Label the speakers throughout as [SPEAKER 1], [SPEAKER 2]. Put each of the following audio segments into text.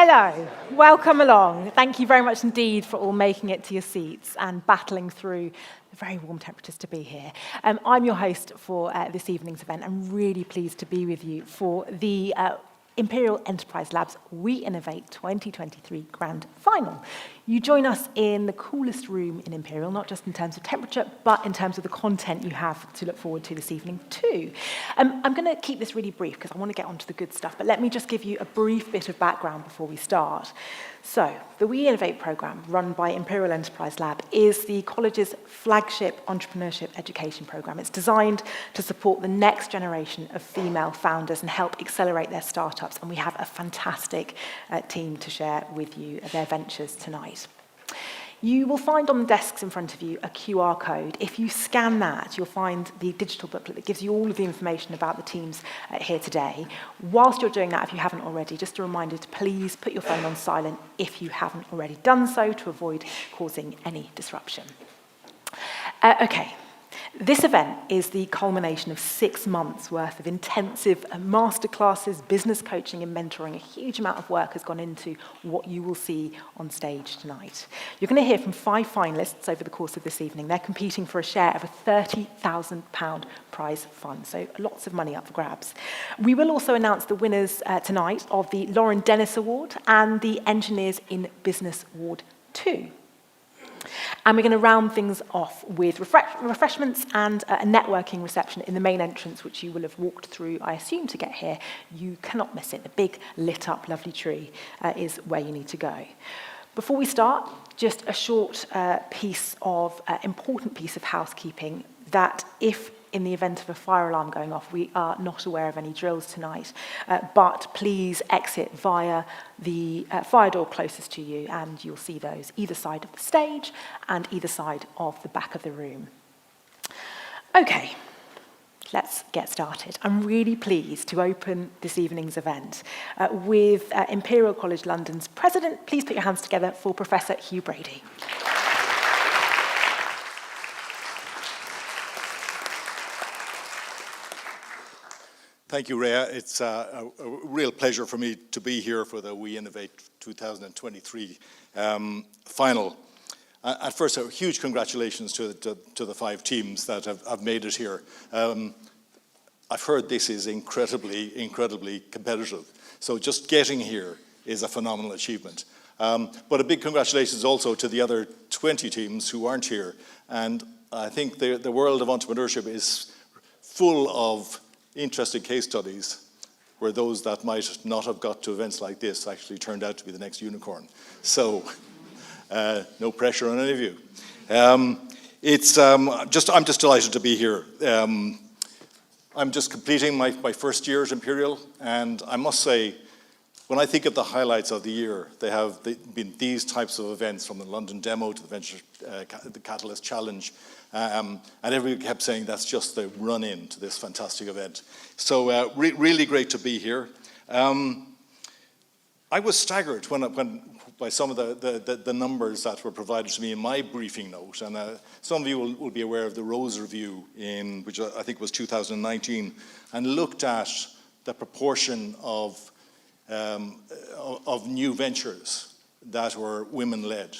[SPEAKER 1] Hello, welcome along. Thank you very much indeed for all making it to your seats and battling through the very warm temperatures to be here. I'm your host for this evening's event. I'm really pleased to be with you for the Imperial Enterprise Labs WE Innovate 2023 Grand Final. You join us in the coolest room in Imperial, not just in terms of temperature, but in terms of the content you have to look forward to this evening too. I'm going to keep this really brief because I want to get onto the good stuff, but let me just give you a brief bit of background before we start. So, the WE Innovate programme, run by Imperial Enterprise Lab, is the college's flagship entrepreneurship education programme. It's designed to support the next generation of female founders and help accelerate their startups, and we have a fantastic team to share with you their ventures tonight. You will find on the desks in front of you a QR code. If you scan that, you'll find the digital booklet that gives you all of the information about the teams here today. Whilst you're doing that, if you haven't already, just a reminder to please put your phone on silent if you haven't already done so to avoid causing any disruption. Okay. This event is the culmination of 6 months worth of intensive masterclasses, business coaching and mentoring. A huge amount of work has gone into what you will see on stage tonight. You're going to hear from 5 finalists over the course of this evening. They're competing for a share of a £30,000 prize fund, so lots of money up for grabs. We will also announce the winners tonight of the Lauren Dennis Award and the Engineers in Business Award 2. And we're going to round things off with refreshments and a networking reception in the main entrance, which you will have walked through, I assume, to get here. You cannot miss it. The big lit-up lovely tree is where you need to go. Before we start, just a short important piece of housekeeping that if in the event of a fire alarm going off, we are not aware of any drills tonight, but please exit via the fire door closest to you, and you'll see those either side of the stage and either side of the back of the room. Okay, let's get started. I'm really pleased to open this evening's event with Imperial College London's president. Please put your hands together for Professor Hugh Brady.
[SPEAKER 2] Thank you, Rhea. It's a real pleasure for me to be here for the WE Innovate 2023 final. At first, a huge congratulations to the 5 teams that have made it here. I've heard this is incredibly competitive. So just getting here is a phenomenal achievement. But a big congratulations also to the other 20 teams who aren't here. And I think the world of entrepreneurship is full of interesting case studies where those that might not have got to events like this actually turned out to be the next unicorn. So, no pressure on any of you. I'm just delighted to be here. I'm just completing my first year at Imperial, and I must say, when I think of the highlights of the year, they have been these types of events, from the London Demo to the Catalyst Challenge, and everybody kept saying that's just the run-in to this fantastic event. So really great to be here. I was staggered when by some of the numbers that were provided to me in my briefing note, and some of you will be aware of the Rose Review, which I think was 2019, and looked at the proportion of new ventures that were women-led.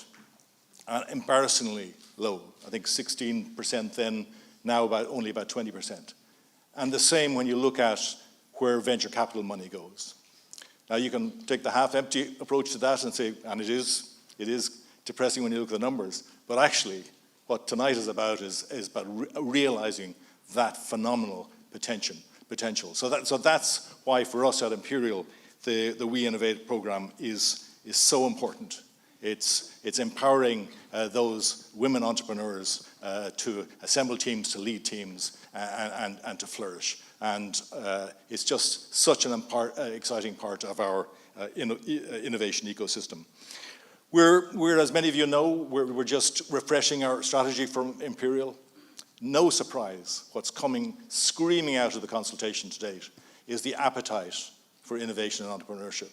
[SPEAKER 2] Embarrassingly low. I think 16% then, now only about 20%. And the same when you look at where venture capital money goes. Now you can take the half-empty approach to that and say, and it is depressing when you look at the numbers, but actually what tonight is about is about realizing that phenomenal potential. So that's why for us at Imperial, the WE Innovate program is so important. It's empowering those women entrepreneurs to assemble teams, to lead teams, and to flourish. And it's just such an exciting part of our innovation ecosystem. We're, as many of you know, we're just refreshing our strategy from Imperial. No surprise, what's coming screaming out of the consultation to date is the appetite for innovation and entrepreneurship,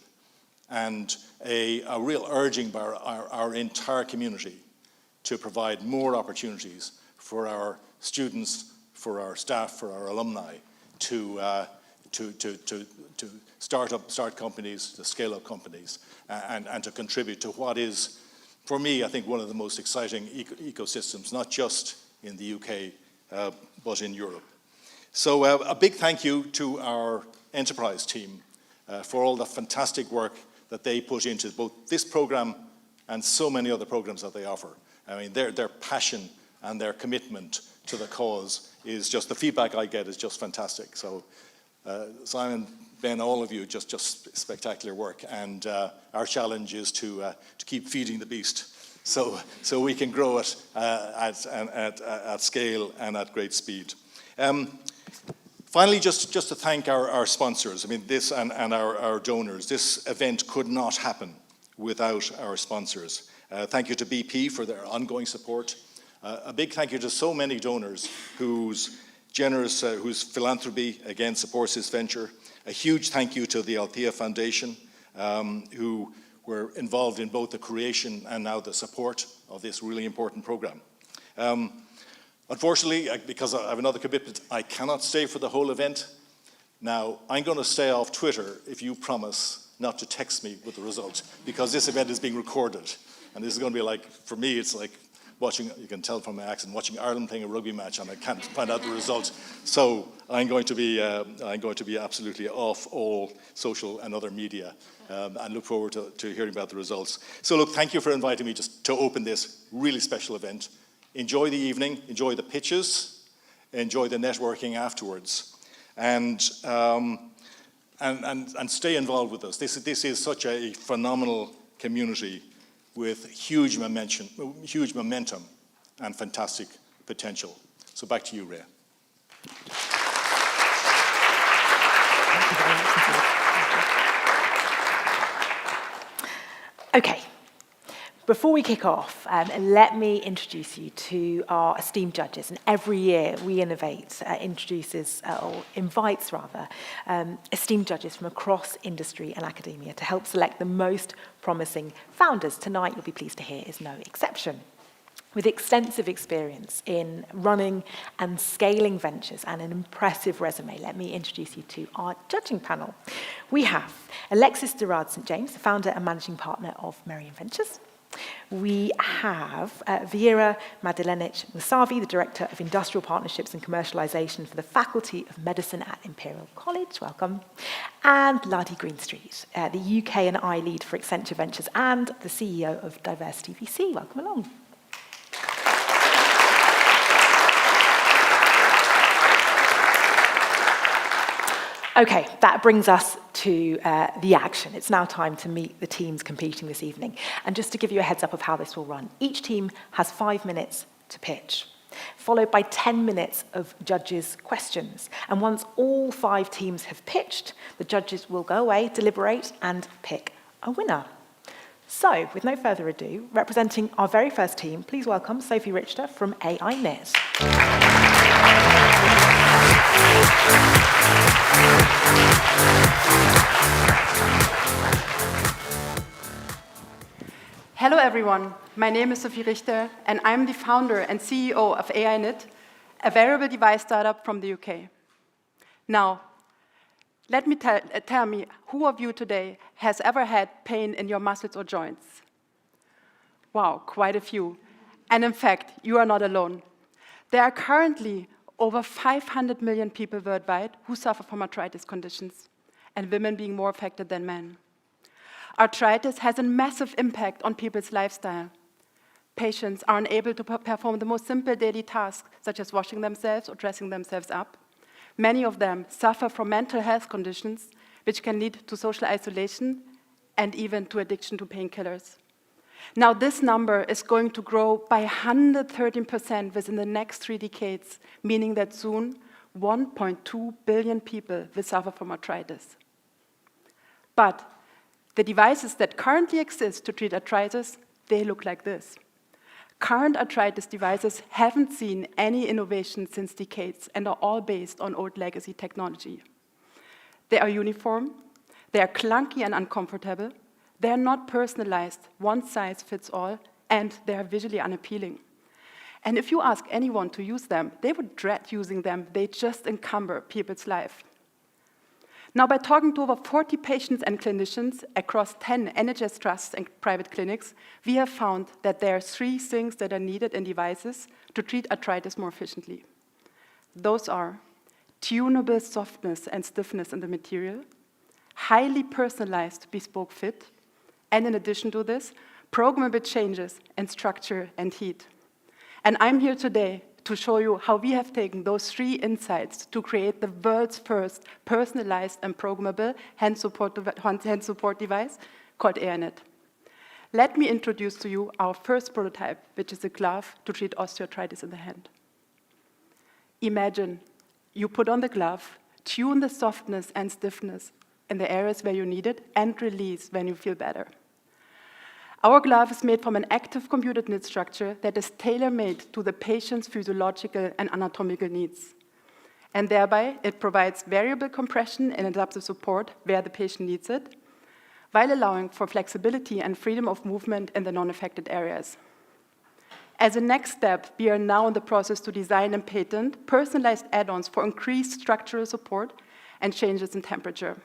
[SPEAKER 2] and a real urging by our entire community to provide more opportunities for our students, for our staff, for our alumni to to start companies, to scale up companies, and to contribute to what is, for me, I think, one of the most exciting ecosystems, not just in the UK, but in Europe. So a big thank you to our enterprise team for all the fantastic work that they put into both this program and so many other programs that they offer. I mean, their passion and their commitment to the cause is just, the feedback I get is just fantastic. So Simon, Ben, all of you, just spectacular work. And our challenge is to keep feeding the beast so we can grow it at scale and at great speed. Finally, just to thank our sponsors, I mean, this and our donors. This event could not happen without our sponsors. Thank you to BP for their ongoing support. A big thank you to so many donors whose philanthropy, again, supports this venture. A huge thank you to the Althea Foundation, who were involved in both the creation and now the support of this really important program. Unfortunately, because I have another commitment, I cannot stay for the whole event. Now, I'm going to stay off Twitter if you promise not to text me with the result, because this event is being recorded. And this is going to be like, for me, it's like watching, you can tell from my accent, watching Ireland playing a rugby match and I can't find out the result. So I'm going to be absolutely off all social and other media, and look forward to hearing about the results. So look, thank you for inviting me just to open this really special event. Enjoy the evening, enjoy the pitches, enjoy the networking afterwards, and stay involved with us. This is such a phenomenal community with huge momentum and fantastic potential. So back to you, Ray.
[SPEAKER 1] Okay. Before we kick off, let me introduce you to our esteemed judges. And every year, WE Innovate invites esteemed judges from across industry and academia to help select the most promising founders. Tonight, you'll be pleased to hear, is no exception. With extensive experience in running and scaling ventures and an impressive resume, let me introduce you to our judging panel. We have Alexis Derard St. James, the founder and managing partner of Merian Ventures. We have Viera Madalenic Musavi, the Director of Industrial Partnerships and Commercialization for the Faculty of Medicine at Imperial College. Welcome. And Ladi Greenstreet, the UK and I lead for Accenture Ventures and the CEO of Diversity VC. Welcome along. Okay, that brings us to the action. It's now time to meet the teams competing this evening. And just to give you a heads up of how this will run, each team has 5 minutes to pitch, followed by 10 minutes of judges' questions. And once all 5 teams have pitched, the judges will go away, deliberate, and pick a winner. So, with no further ado, representing our very first team, please welcome Sophie Richter from AI-Knit.
[SPEAKER 3] Hello everyone, my name is Sophie Richter and I'm the founder and CEO of AI-Knit, a wearable device startup from the UK. Now, let me tell me, who of you today has ever had pain in your muscles or joints? Wow, quite a few. And in fact, you are not alone. There are currently over 500 million people worldwide who suffer from arthritis conditions, and women being more affected than men. Arthritis has a massive impact on people's lifestyle. Patients are unable to perform the most simple daily tasks, such as washing themselves or dressing themselves up. Many of them suffer from mental health conditions, which can lead to social isolation and even to addiction to painkillers. Now, this number is going to grow by 113% within the next 3 decades, meaning that soon 1.2 billion people will suffer from arthritis. But the devices that currently exist to treat arthritis, they look like this. Current arthritis devices haven't seen any innovation since decades and are all based on old legacy technology. They are uniform, they are clunky and uncomfortable, they are not personalized, one size fits all, and they are visually unappealing. And if you ask anyone to use them, they would dread using them. They just encumber people's life. Now, by talking to over 40 patients and clinicians across 10 NHS trusts and private clinics, we have found that there are 3 things that are needed in devices to treat arthritis more efficiently. Those are tunable softness and stiffness in the material, highly personalized bespoke fit, and in addition to this, programmable changes in structure and heat. And I'm here today to show you how we have taken those 3 insights to create the world's first personalized and programmable hand support device called AINET. Let me introduce to you our first prototype, which is a glove to treat osteoarthritis in the hand. Imagine you put on the glove, tune the softness and stiffness in the areas where you need it, and release when you feel better. Our glove is made from an active computed knit structure that is tailor-made to the patient's physiological and anatomical needs. And thereby, it provides variable compression and adaptive support where the patient needs it, while allowing for flexibility and freedom of movement in the non-affected areas. As a next step, we are now in the process to design and patent personalized add-ons for increased structural support and changes in temperature.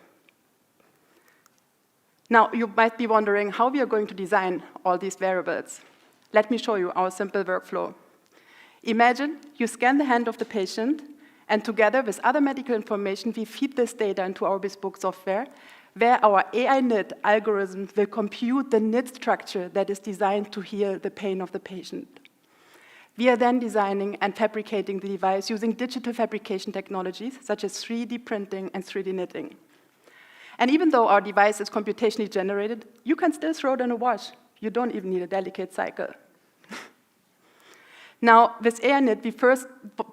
[SPEAKER 3] Now, you might be wondering how we are going to design all these variables. Let me show you our simple workflow. Imagine you scan the hand of the patient, and together with other medical information, we feed this data into our bespoke software, where our AI knit algorithm will compute the knit structure that is designed to heal the pain of the patient. We are then designing and fabricating the device using digital fabrication technologies, such as 3D printing and 3D knitting. And even though our device is computationally generated, you can still throw it in a wash. You don't even need a delicate cycle. Now, with AINET, we first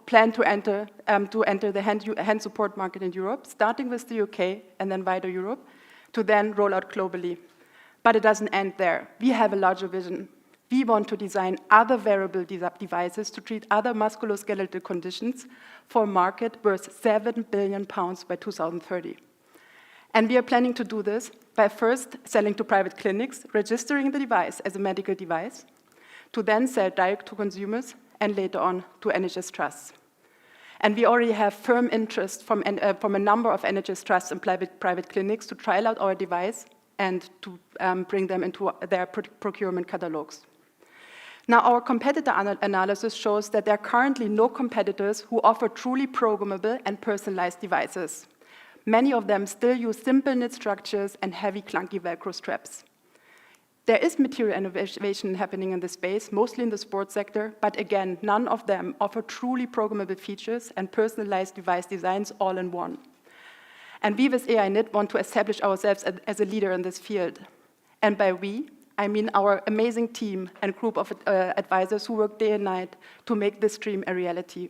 [SPEAKER 3] plan to enter the hand support market in Europe, starting with the UK and then wider Europe, to then roll out globally. But it doesn't end there. We have a larger vision. We want to design other wearable devices to treat other musculoskeletal conditions for a market worth £7 billion by 2030. And we are planning to do this by first selling to private clinics, registering the device as a medical device, to then sell direct to consumers, and later on to NHS trusts. And we already have firm interest from a number of NHS trusts and private clinics to trial out our device and to bring them into their procurement catalogs. Now, our competitor analysis shows that there are currently no competitors who offer truly programmable and personalized devices. Many of them still use simple knit structures and heavy, clunky Velcro straps. There is material innovation happening in this space, mostly in the sports sector, but again, none of them offer truly programmable features and personalized device designs all in one. And we with AINET want to establish ourselves as a leader in this field. And by we, I mean our amazing team and group of advisors who work day and night to make this dream a reality.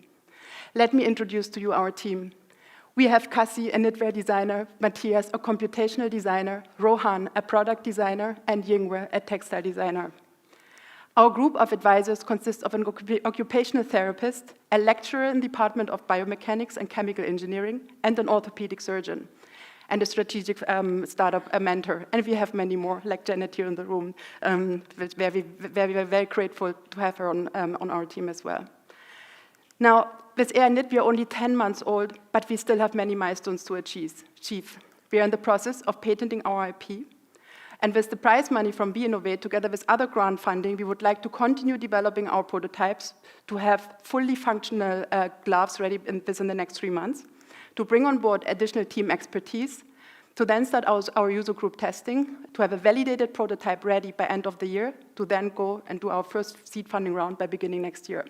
[SPEAKER 3] Let me introduce to you our team. We have Kassi, a knitwear designer, Matthias, a computational designer, Rohan, a product designer, and Yingwe, a textile designer. Our group of advisors consists of an occupational therapist, a lecturer in the Department of Biomechanics and Chemical Engineering, and an orthopedic surgeon, and a strategic startup mentor. And we have many more, like Janet here in the room, where we are very grateful to have her on our team as well. Now, with AINET, we are only 10 months old, but we still have many milestones to achieve. We are in the process of patenting our IP. And with the prize money from WE Innovate, together with other grant funding, we would like to continue developing our prototypes to have fully functional gloves ready within the next 3 months, to bring on board additional team expertise, to then start our user group testing, to have a validated prototype ready by end of the year, to then go and do our first seed funding round by beginning next year.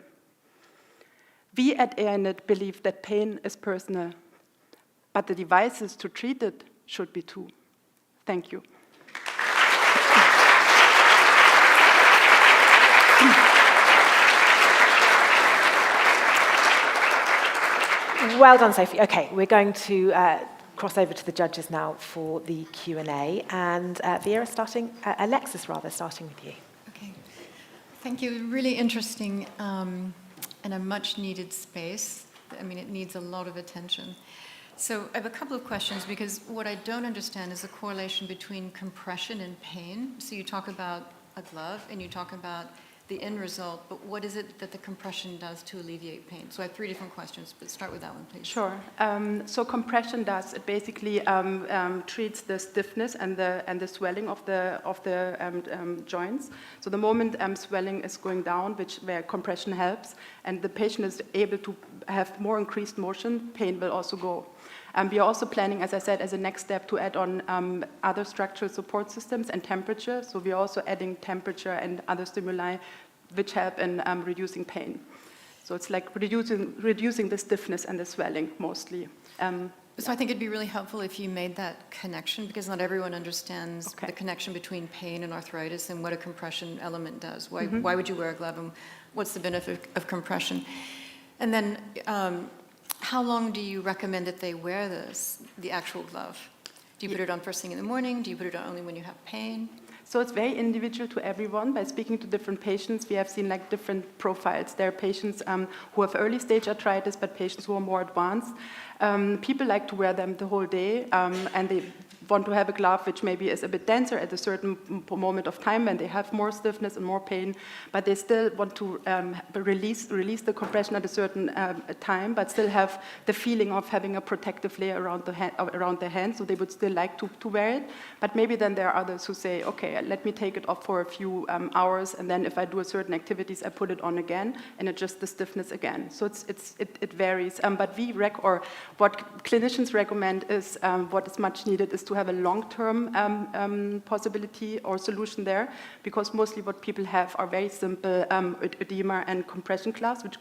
[SPEAKER 3] We at AINET believe that pain is personal, but the devices to treat it should be too. Thank you.
[SPEAKER 1] Well done, Sophie. Okay, we're going to cross over to the judges now for the Q&A. And Alexis, starting with you.
[SPEAKER 4] Okay, thank you. Really interesting and a much-needed space. I mean, it needs a lot of attention. So I have a couple of questions, because what I don't understand is the correlation between compression and pain. So you talk about a glove, and you talk about the end result, but what is it that the compression does to alleviate pain? So I have 3 different questions, but start with that one, please.
[SPEAKER 3] Sure. So compression does, it basically treats the stiffness and the swelling of the joints. So the moment swelling is going down, where compression helps, and the patient is able to have more increased motion, pain will also go. We are also planning, as I said, as a next step to add on other structural support systems and temperature. So we are also adding temperature and other stimuli which help in reducing pain. So it's like reducing the stiffness and the swelling mostly.
[SPEAKER 4] So I think it'd be really helpful if you made that connection, because not everyone understands the connection between pain and arthritis and what a compression element does. Why would you wear a glove, and what's the benefit of compression? And then how long do you recommend that they wear the actual glove? Do you put it on first thing in the morning? Do you put it on only when you have pain?
[SPEAKER 3] So it's very individual to everyone. By speaking to different patients, we have seen like different profiles. There are patients who have early stage arthritis, but patients who are more advanced. People like to wear them the whole day, and they want to have a glove which maybe is a bit denser at a certain moment of time when they have more stiffness and more pain, but they still want to release the compression at a certain time, but still have the feeling of having a protective layer around the hand, so they would still like to wear it. But maybe then there are others who say, okay, let me take it off for a few hours, and then if I do a certain activities, I put it on again and adjust the stiffness again. So it varies. But what clinicians recommend is what is much needed is to have a long-term possibility or solution there, because mostly what people have are very simple edema and compression clamps, which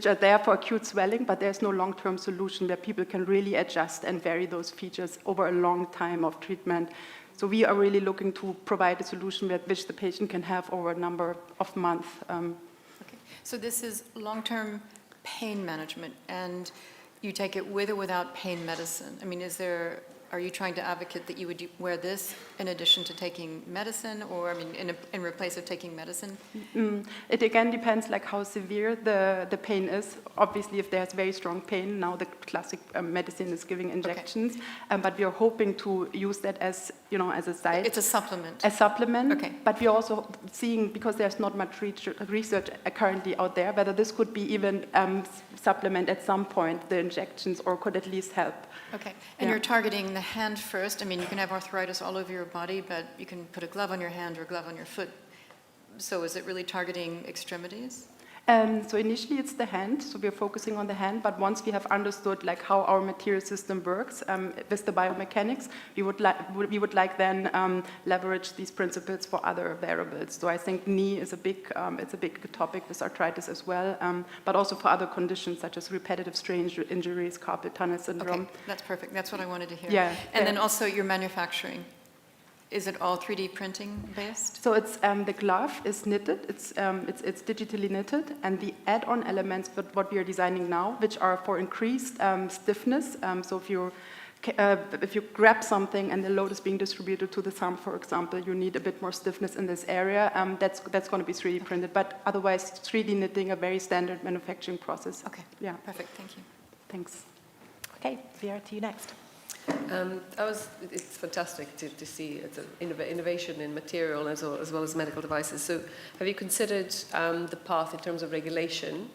[SPEAKER 3] are there for acute swelling, but there's no long-term solution where people can really adjust and vary those features over a long time of treatment. So we are really looking to provide a solution which the patient can have over a number of months.
[SPEAKER 4] Okay. So this is long-term pain management, and you take it with or without pain medicine. I mean, are you trying to advocate that you would wear this in addition to taking medicine, or I mean, in replace of taking medicine?
[SPEAKER 3] It again depends like how severe the pain is. Obviously, if there's very strong pain, now the classic medicine is giving injections. Okay. But we are hoping to use that as a side.
[SPEAKER 4] It's a supplement.
[SPEAKER 3] A supplement.
[SPEAKER 4] Okay.
[SPEAKER 3] But we're also seeing, because there's not much research currently out there, whether this could be even supplement at some point the injections, or could at least help.
[SPEAKER 4] Okay. And you're targeting the hand first. I mean, you can have arthritis all over your body, but you can put a glove on your hand or a glove on your foot. So is it really targeting extremities?
[SPEAKER 3] So initially it's the hand, so we're focusing on the hand, but once we have understood like how our material system works with the biomechanics, we would like then leverage these principles for other variables. So I think knee is it's a big topic with arthritis as well, but also for other conditions such as repetitive strain injuries, carpal tunnel syndrome.
[SPEAKER 4] Okay, that's perfect. That's what I wanted to hear.
[SPEAKER 3] Yeah.
[SPEAKER 4] And then also your manufacturing. Is it all 3D printing based?
[SPEAKER 3] So it's the glove is knitted. It's digitally knitted, and the add-on elements, but what we are designing now, which are for increased stiffness. So if you grab something and the load is being distributed to the thumb, for example, you need a bit more stiffness in this area. That's going to be 3D printed, but otherwise 3D knitting, a very standard manufacturing process.
[SPEAKER 4] Okay.
[SPEAKER 3] Yeah.
[SPEAKER 4] Perfect. Thank you.
[SPEAKER 3] Thanks.
[SPEAKER 1] Okay, Vera, to you next.
[SPEAKER 5] It's fantastic to see it's an innovation in material as well as medical devices. So have you considered the path in terms of regulation,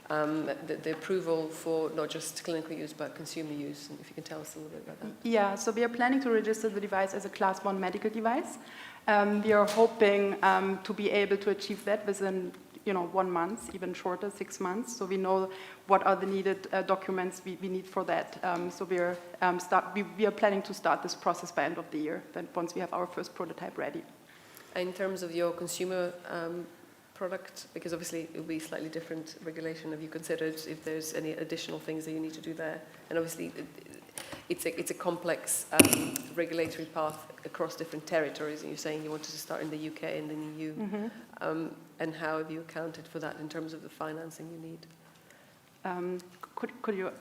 [SPEAKER 5] the approval for not just clinical use but consumer use? And if you can tell us a little bit about that.
[SPEAKER 3] Yeah, so we are planning to register the device as a Class 1 medical device. We are hoping to be able to achieve that within 1 month, even shorter, 6 months. So we know what are the needed documents we need for that. So we are planning to start this process by end of the year, then once we have our first prototype ready.
[SPEAKER 5] In terms of your consumer product, because obviously it will be slightly different regulation, have you considered if there's any additional things that you need to do there? And obviously it's a complex regulatory path across different territories, and you're saying you wanted to start in the UK and the EU. Mm-hmm. And how have you accounted for that in terms of the financing you need?
[SPEAKER 3] Could you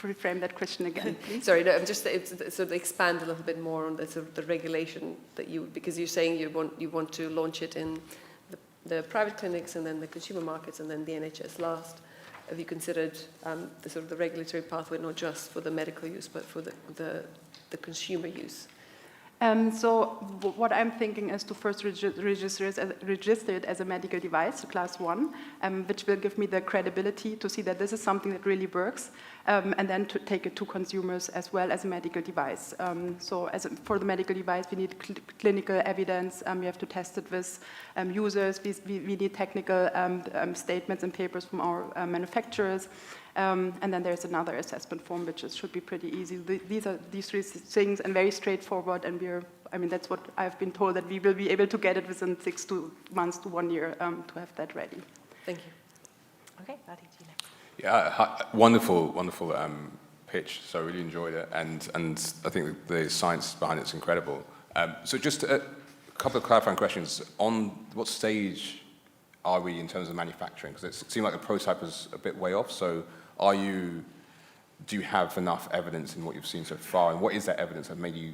[SPEAKER 3] reframe that question again, please?
[SPEAKER 5] Sorry, no, I'm just sort of expand a little bit more on the regulation that because you're saying you want to launch it in the private clinics and then the consumer markets and then the NHS last. Have you considered the regulatory pathway not just for the medical use but for the consumer use?
[SPEAKER 3] So what I'm thinking is to first register it as a medical device, so class 1, which will give me the credibility to see that this is something that really works, and then to take it to consumers as well as a medical device. So for the medical device, we need clinical evidence, we have to test it with users, we need technical statements and papers from our manufacturers. And then there's another assessment form, which should be pretty easy. These are these three things and very straightforward. And that's what I've been told, that we will be able to get it within 6 months to 1 year to have that ready.
[SPEAKER 5] Thank you.
[SPEAKER 1] Okay, Adi, to you next.
[SPEAKER 6] Yeah, wonderful pitch. So I really enjoyed it, and I think the science behind it's incredible. So just a couple of clarifying questions. On what stage are we in terms of manufacturing? Because it seemed like the prototype was a bit way off. So do you have enough evidence in what you've seen so far? And what is that evidence that made you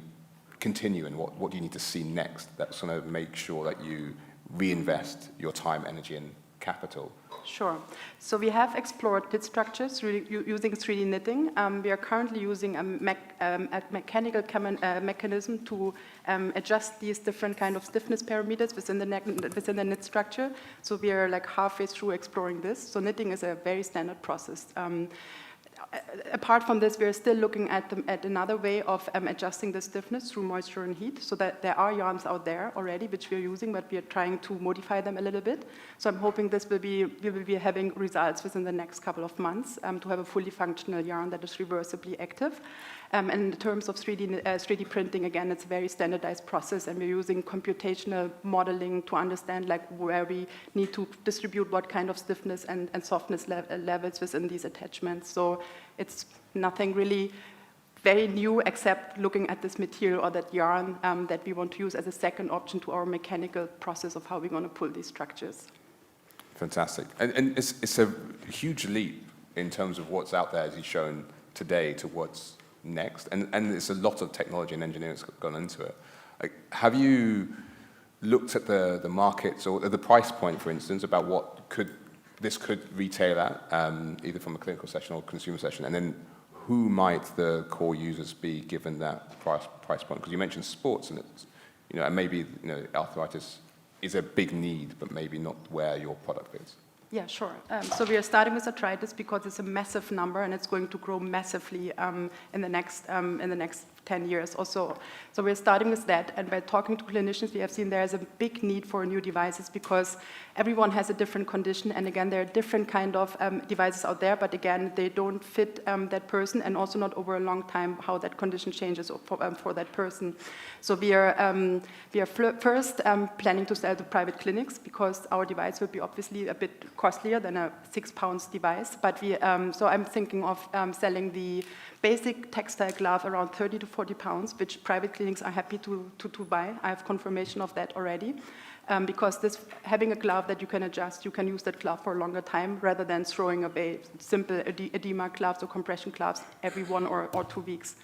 [SPEAKER 6] continue? And what do you need to see next that's going to make sure that you reinvest your time, energy, and capital?
[SPEAKER 3] Sure. So we have explored knit structures using 3D knitting. We are currently using a mechanical mechanism to adjust these different kind of stiffness parameters within the knit structure. So we are like halfway through exploring this. So knitting is a very standard process. Apart from this, we are still looking at another way of adjusting the stiffness through moisture and heat, so that there are yarns out there already which we are using, but we are trying to modify them a little bit. So I'm hoping we will be having results within the next couple of months to have a fully functional yarn that is reversibly active. And in terms of 3D printing, again, it's a very standardized process, and we're using computational modeling to understand like where we need to distribute what kind of stiffness and softness levels within these attachments. So it's nothing really very new except looking at this material or that yarn that we want to use as a second option to our mechanical process of how we're going to pull these structures.
[SPEAKER 6] Fantastic. And it's a huge leap in terms of what's out there, as you've shown today, to what's next, and it's a lot of technology and engineering that's gone into it. Like, have you looked at the markets or the price point, for instance, about what this could retail at, either from a clinical session or consumer session, and then who might the core users be given that price point? Because you mentioned sports, and it's, and maybe arthritis is a big need, but maybe not where your product fits.
[SPEAKER 3] Yeah, sure. So we are starting with arthritis because it's a massive number and it's going to grow massively in the next 10 years or so. So we're starting with that, and by talking to clinicians, we have seen there is a big need for new devices because everyone has a different condition, and again, there are different kind of devices out there, but again, they don't fit that person, and also not over a long time how that condition changes for that person. So we are first planning to sell to private clinics because our device will be obviously a bit costlier than a 6 pounds device, but so I'm thinking of selling the basic textile glove around 30 to 40 pounds, which private clinics are happy to buy. I have confirmation of that already. Because having a glove that you can adjust, you can use that glove for a longer time rather than throwing away simple edema gloves or compression gloves every 1 or 2 weeks.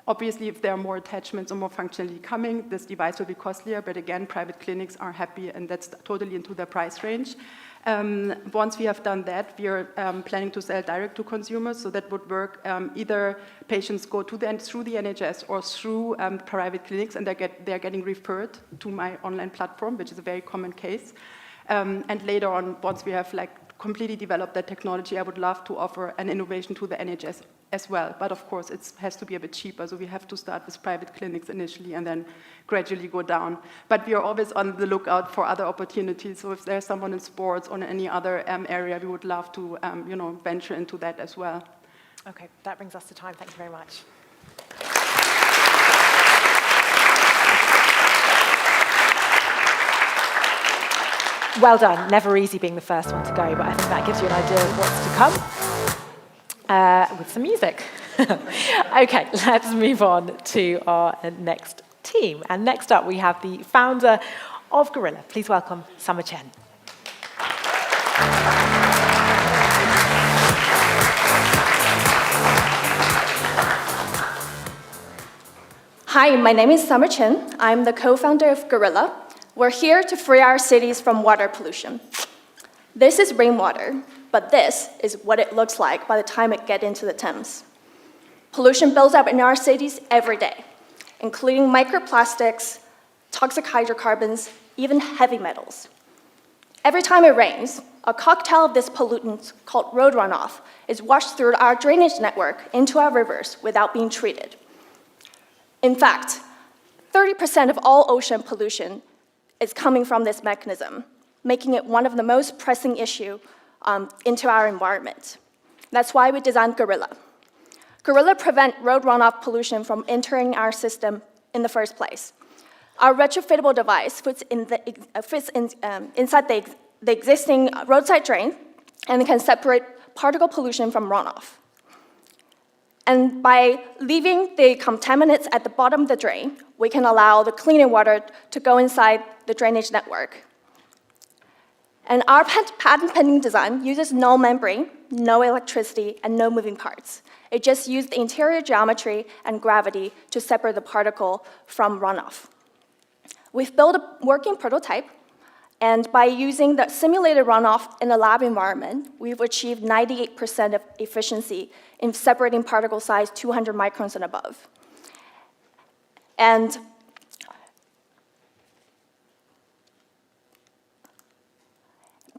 [SPEAKER 3] Obviously, if there are more attachments or more functionality coming, this device will be costlier, but again, private clinics are happy, and that's totally into their price range. Once we have done that, we are planning to sell direct to consumers, so that would work. Either patients go through the NHS or through private clinics, and they're getting referred to my online platform, which is a very common case. And later on, once we have completely developed that technology, I would love to offer an innovation to the NHS as well. But of course, it has to be a bit cheaper, so we have to start with private clinics initially and then gradually go down. But we are always on the lookout for other opportunities. So if there's someone in sports or in any other area, we would love to venture into that as well.
[SPEAKER 1] Okay, that brings us to time. Thank you very much. Well done. Never easy being the first one to go, but I think that gives you an idea of what's to come with some music. Okay, let's move on to our next team. And next up, we have the founder of Gorilla. Please welcome Summer Chen.
[SPEAKER 7] Hi, my name is Summer Chen. I'm the co-founder of Gorilla. We're here to free our cities from water pollution. This is rainwater, but this is what it looks like by the time it gets into the Thames. Pollution builds up in our cities every day. including microplastics, toxic hydrocarbons, even heavy metals. Every time it rains, a cocktail of these pollutants called road runoff is washed through our drainage network into our rivers without being treated. In fact, 30% of all ocean pollution is coming from this mechanism, making it one of the most pressing issues into our environment. That's why we designed Gorilla. Gorilla prevents road runoff pollution from entering our system in the first place. Our retrofittable device fits inside the existing roadside drain and can separate particle pollution from runoff. And by leaving the contaminants at the bottom of the drain, we can allow the cleaner water to go inside the drainage network. And our patent-pending design uses no membrane, no electricity, and no moving parts. It just uses the interior geometry and gravity to separate the particle from runoff. We've built a working prototype, and by using the simulated runoff in a lab environment, we've achieved 98% of efficiency in separating particle size 200 microns and above. And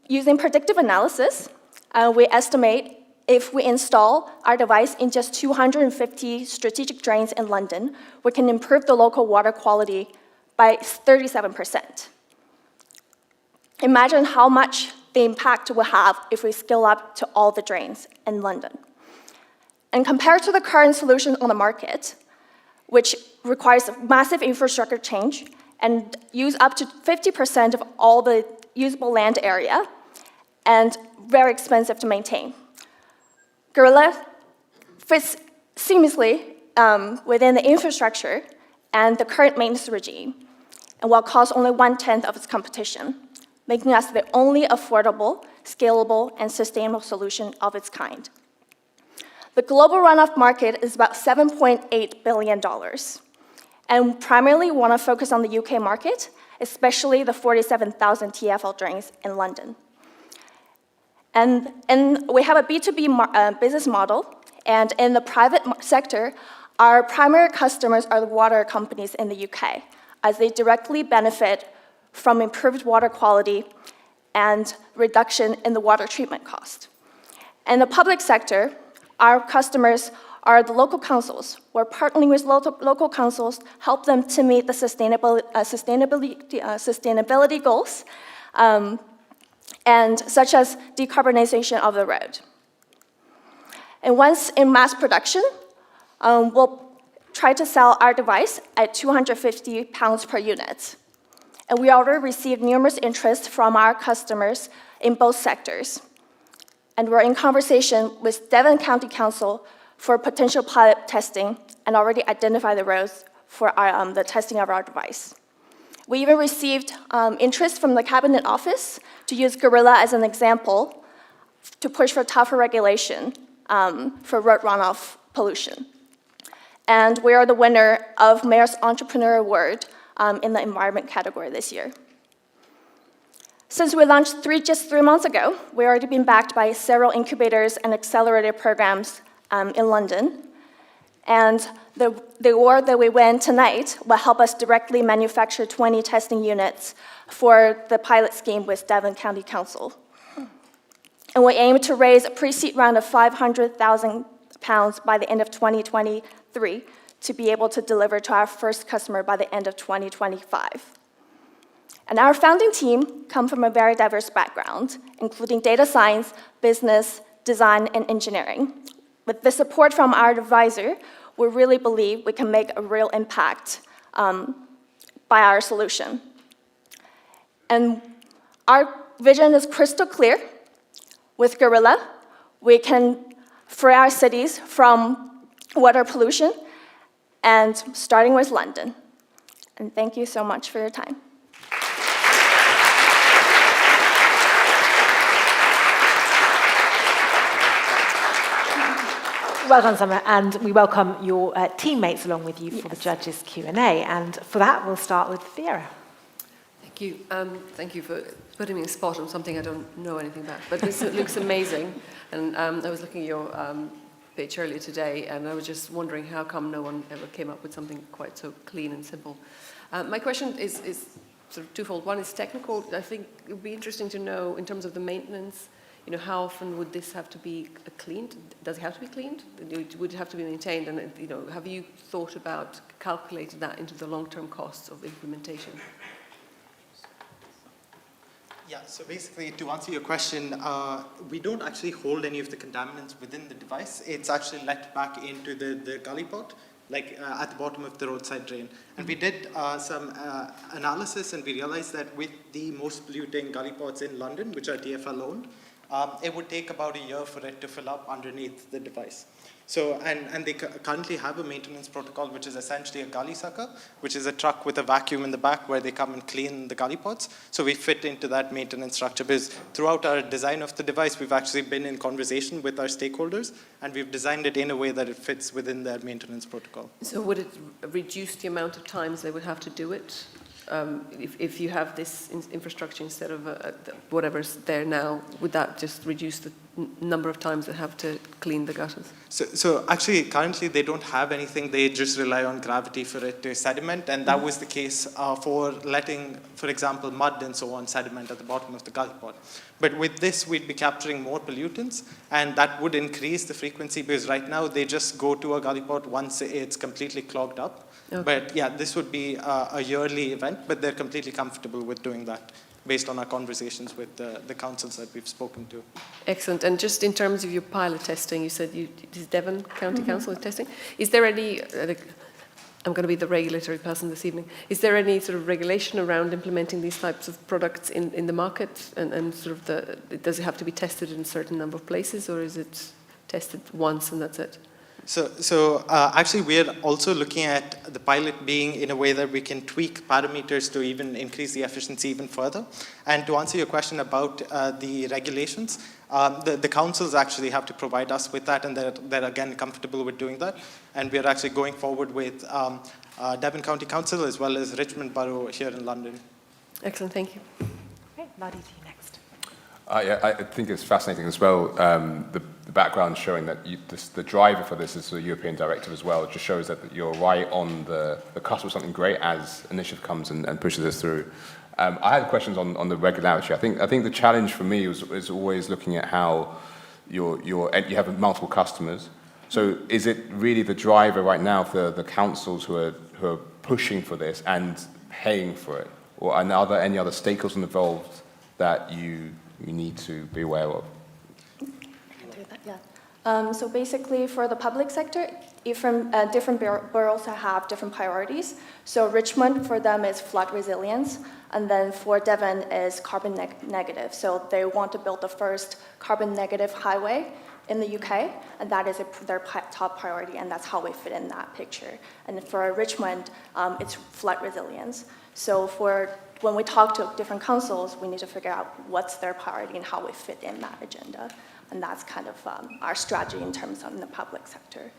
[SPEAKER 7] using predictive analysis, we estimate if we install our device in just 250 strategic drains in London, we can improve the local water quality by 37%. Imagine how much the impact will have if we scale up to all the drains in London. And compared to the current solution on the market, which requires massive infrastructure change and use up to 50% of all the usable land area, and very expensive to maintain. Gorilla fits seamlessly within the infrastructure and the current maintenance regime, and will cost only 1/10 of its competition, making us the only affordable, scalable, and sustainable solution of its kind. The global runoff market is about $7.8 billion, and primarily want to focus on the UK market, especially the 47,000 TfL drains in London. And we have a B2B business model, and in the private sector, our primary customers are the water companies in the UK, as they directly benefit from improved water quality and reduction in the water treatment cost. In the public sector, our customers are the local councils. We're partnering with local councils, help them to meet the sustainability goals, and such as decarbonization of the road. And once in mass production, we'll try to sell our device at £250 per unit. And we already received numerous interest from our customers in both sectors. And we're in conversation with Devon County Council for potential pilot testing and already identify the roads for the testing of our device. We even received interest from the Cabinet Office to use Gorilla as an example to push for tougher regulation for road runoff pollution. And we are the winner of Mayor's Entrepreneur Award in the environment category this year. Since we launched just 3 months ago, we've already been backed by several incubators and accelerator programs in London. And the award that we win tonight will help us directly manufacture 20 testing units for the pilot scheme with Devon County Council. And we aim to raise a pre-seed round of £500,000 by the end of 2023 to be able to deliver to our first customer by the end of 2025. And our founding team come from a very diverse background, including data science, business, design, and engineering. With the support from our advisor, we really believe we can make a real impact by our solution. And our vision is crystal clear. With Gorilla, we can free our cities from water pollution, and starting with London. And thank you so much for your time.
[SPEAKER 1] Well done, Summer, and we welcome your teammates along with you for the judges' Q&A. And for that, we'll start with Vera.
[SPEAKER 5] Thank you. Thank you for putting me in a spot on something I don't know anything about. But this looks amazing. And I was looking at your pitch earlier today, and I was just wondering how come no one ever came up with something quite so clean and simple. My question is sort of twofold. One is technical. I think it would be interesting to know, in terms of the maintenance, how often would this have to be cleaned? Does it have to be cleaned? Would it have to be maintained? And have you thought about calculating that into the long-term costs of implementation?
[SPEAKER 8] Yeah, so basically, to answer your question, we don't actually hold any of the contaminants within the device. It's actually let back into the gully pot, like at the bottom of the roadside drain. And we did some analysis, and we realized that with the most polluting gully pots in London, which are TfL owned, it would take about a year for it to fill up underneath the device. So, and they currently have a maintenance protocol, which is essentially a gully sucker, which is a truck with a vacuum in the back where they come and clean the gully pots. So we fit into that maintenance structure, because throughout our design of the device, we've actually been in conversation with our stakeholders, and we've designed it in a way that it fits within their maintenance protocol.
[SPEAKER 5] So would it reduce the amount of times they would have to do it? If you have this infrastructure instead of whatever's there now, would that just reduce the number of times they have to clean the gutters?
[SPEAKER 8] So actually, currently they don't have anything. They just rely on gravity for it to sediment, and that was the case for letting, for example, mud and so on sediment at the bottom of the gully pot. But with this, we'd be capturing more pollutants, and that would increase the frequency, because right now they just go to a gully pot once it's completely clogged up. Okay. But yeah, this would be a yearly event, but they're completely comfortable with doing that based on our conversations with the councils that we've spoken to.
[SPEAKER 5] Excellent. And just in terms of your pilot testing, you said this is Devon County Council is testing. Is there any, I'm going to be the regulatory person this evening, is there any sort of regulation around implementing these types of products in the market? And sort of does it have to be tested in a certain number of places, or is it tested once and that's it?
[SPEAKER 8] So actually, we're also looking at the pilot being in a way that we can tweak parameters to even increase the efficiency even further. And to answer your question about the regulations, the councils actually have to provide us with that, and they're again comfortable with doing that. And we're actually going forward with Devon County Council as well as Richmond Borough here in London.
[SPEAKER 5] Excellent, thank you.
[SPEAKER 1] Okay, Ladi, to you next.
[SPEAKER 6] Yeah, I think it's fascinating as well. The background showing that the driver for this is the European directive as well. It just shows that you're right on the cusp of something great as initiative comes and pushes us through. I had questions on the regularity. I think the challenge for me is always looking at how you have multiple customers. So is it really the driver right now for the councils who are pushing for this and paying for it, or are there any other stakeholders involved that you need to be aware of?
[SPEAKER 7] Yeah. So basically, for the public sector, different boroughs have different priorities. So Richmond, for them, is flood resilience, and then for Devon is carbon negative. So they want to build the first carbon negative highway in the UK, and that is their top priority, and that's how we fit in that picture. And for Richmond, it's flood resilience. So when we talk to different councils, we need to figure out what's their priority and how we fit in that agenda. And that's kind of our strategy in terms of the public sector.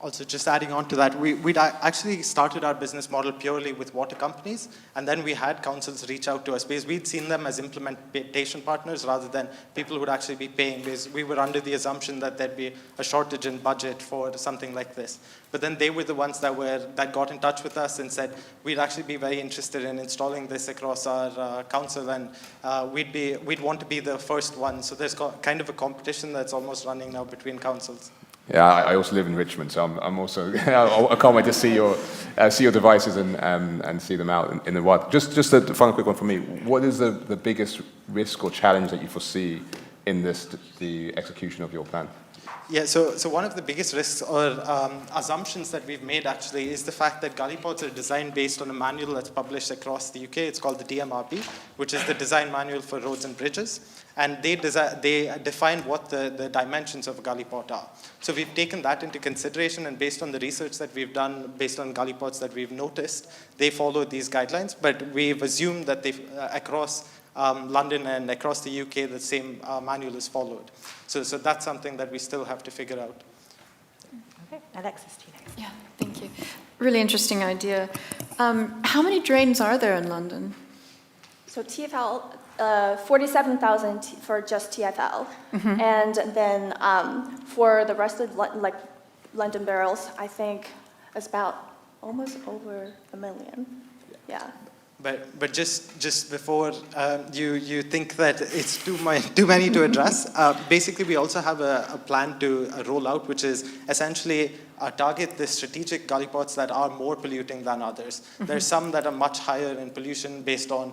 [SPEAKER 8] Also, just adding on to that, we'd actually started our business model purely with water companies, and then we had councils reach out to us because we'd seen them as implementation partners rather than people who would actually be paying, because we were under the assumption that there'd be a shortage in budget for something like this. But then they were the ones that got in touch with us and said, we'd actually be very interested in installing this across our council, and we'd want to be the first one. So there's kind of a competition that's almost running now between councils.
[SPEAKER 6] Yeah, I also live in Richmond, so I'm also I can't wait to see your devices and see them out in the wild. Just a final quick one for me. What is the biggest risk or challenge that you foresee in the execution of your plan?
[SPEAKER 8] Yeah, so one of the biggest risks or assumptions that we've made actually is the fact that gully pots are designed based on a manual that's published across the UK. It's called the DMRB, which is the Design Manual for Roads and Bridges. And they define what the dimensions of a gully pot are. So we've taken that into consideration, and based on the research that we've done, based on gully pots that we've noticed, they follow these guidelines. But we've assumed that across London and across the UK, the same manual is followed. So that's something that we still have to figure out.
[SPEAKER 1] Okay, Alexis, to you next.
[SPEAKER 4] Yeah, thank you. Really interesting idea. How many drains are there in London?
[SPEAKER 7] So TfL, 47,000 for just TfL. And then for the rest of like London barrels, I think it's about almost over 1 million. Yeah.
[SPEAKER 8] But just before you think that it's too many to address, basically we also have a plan to roll out, which is essentially target the strategic gully pots that are more polluting than others. There's some that are much higher in pollution based on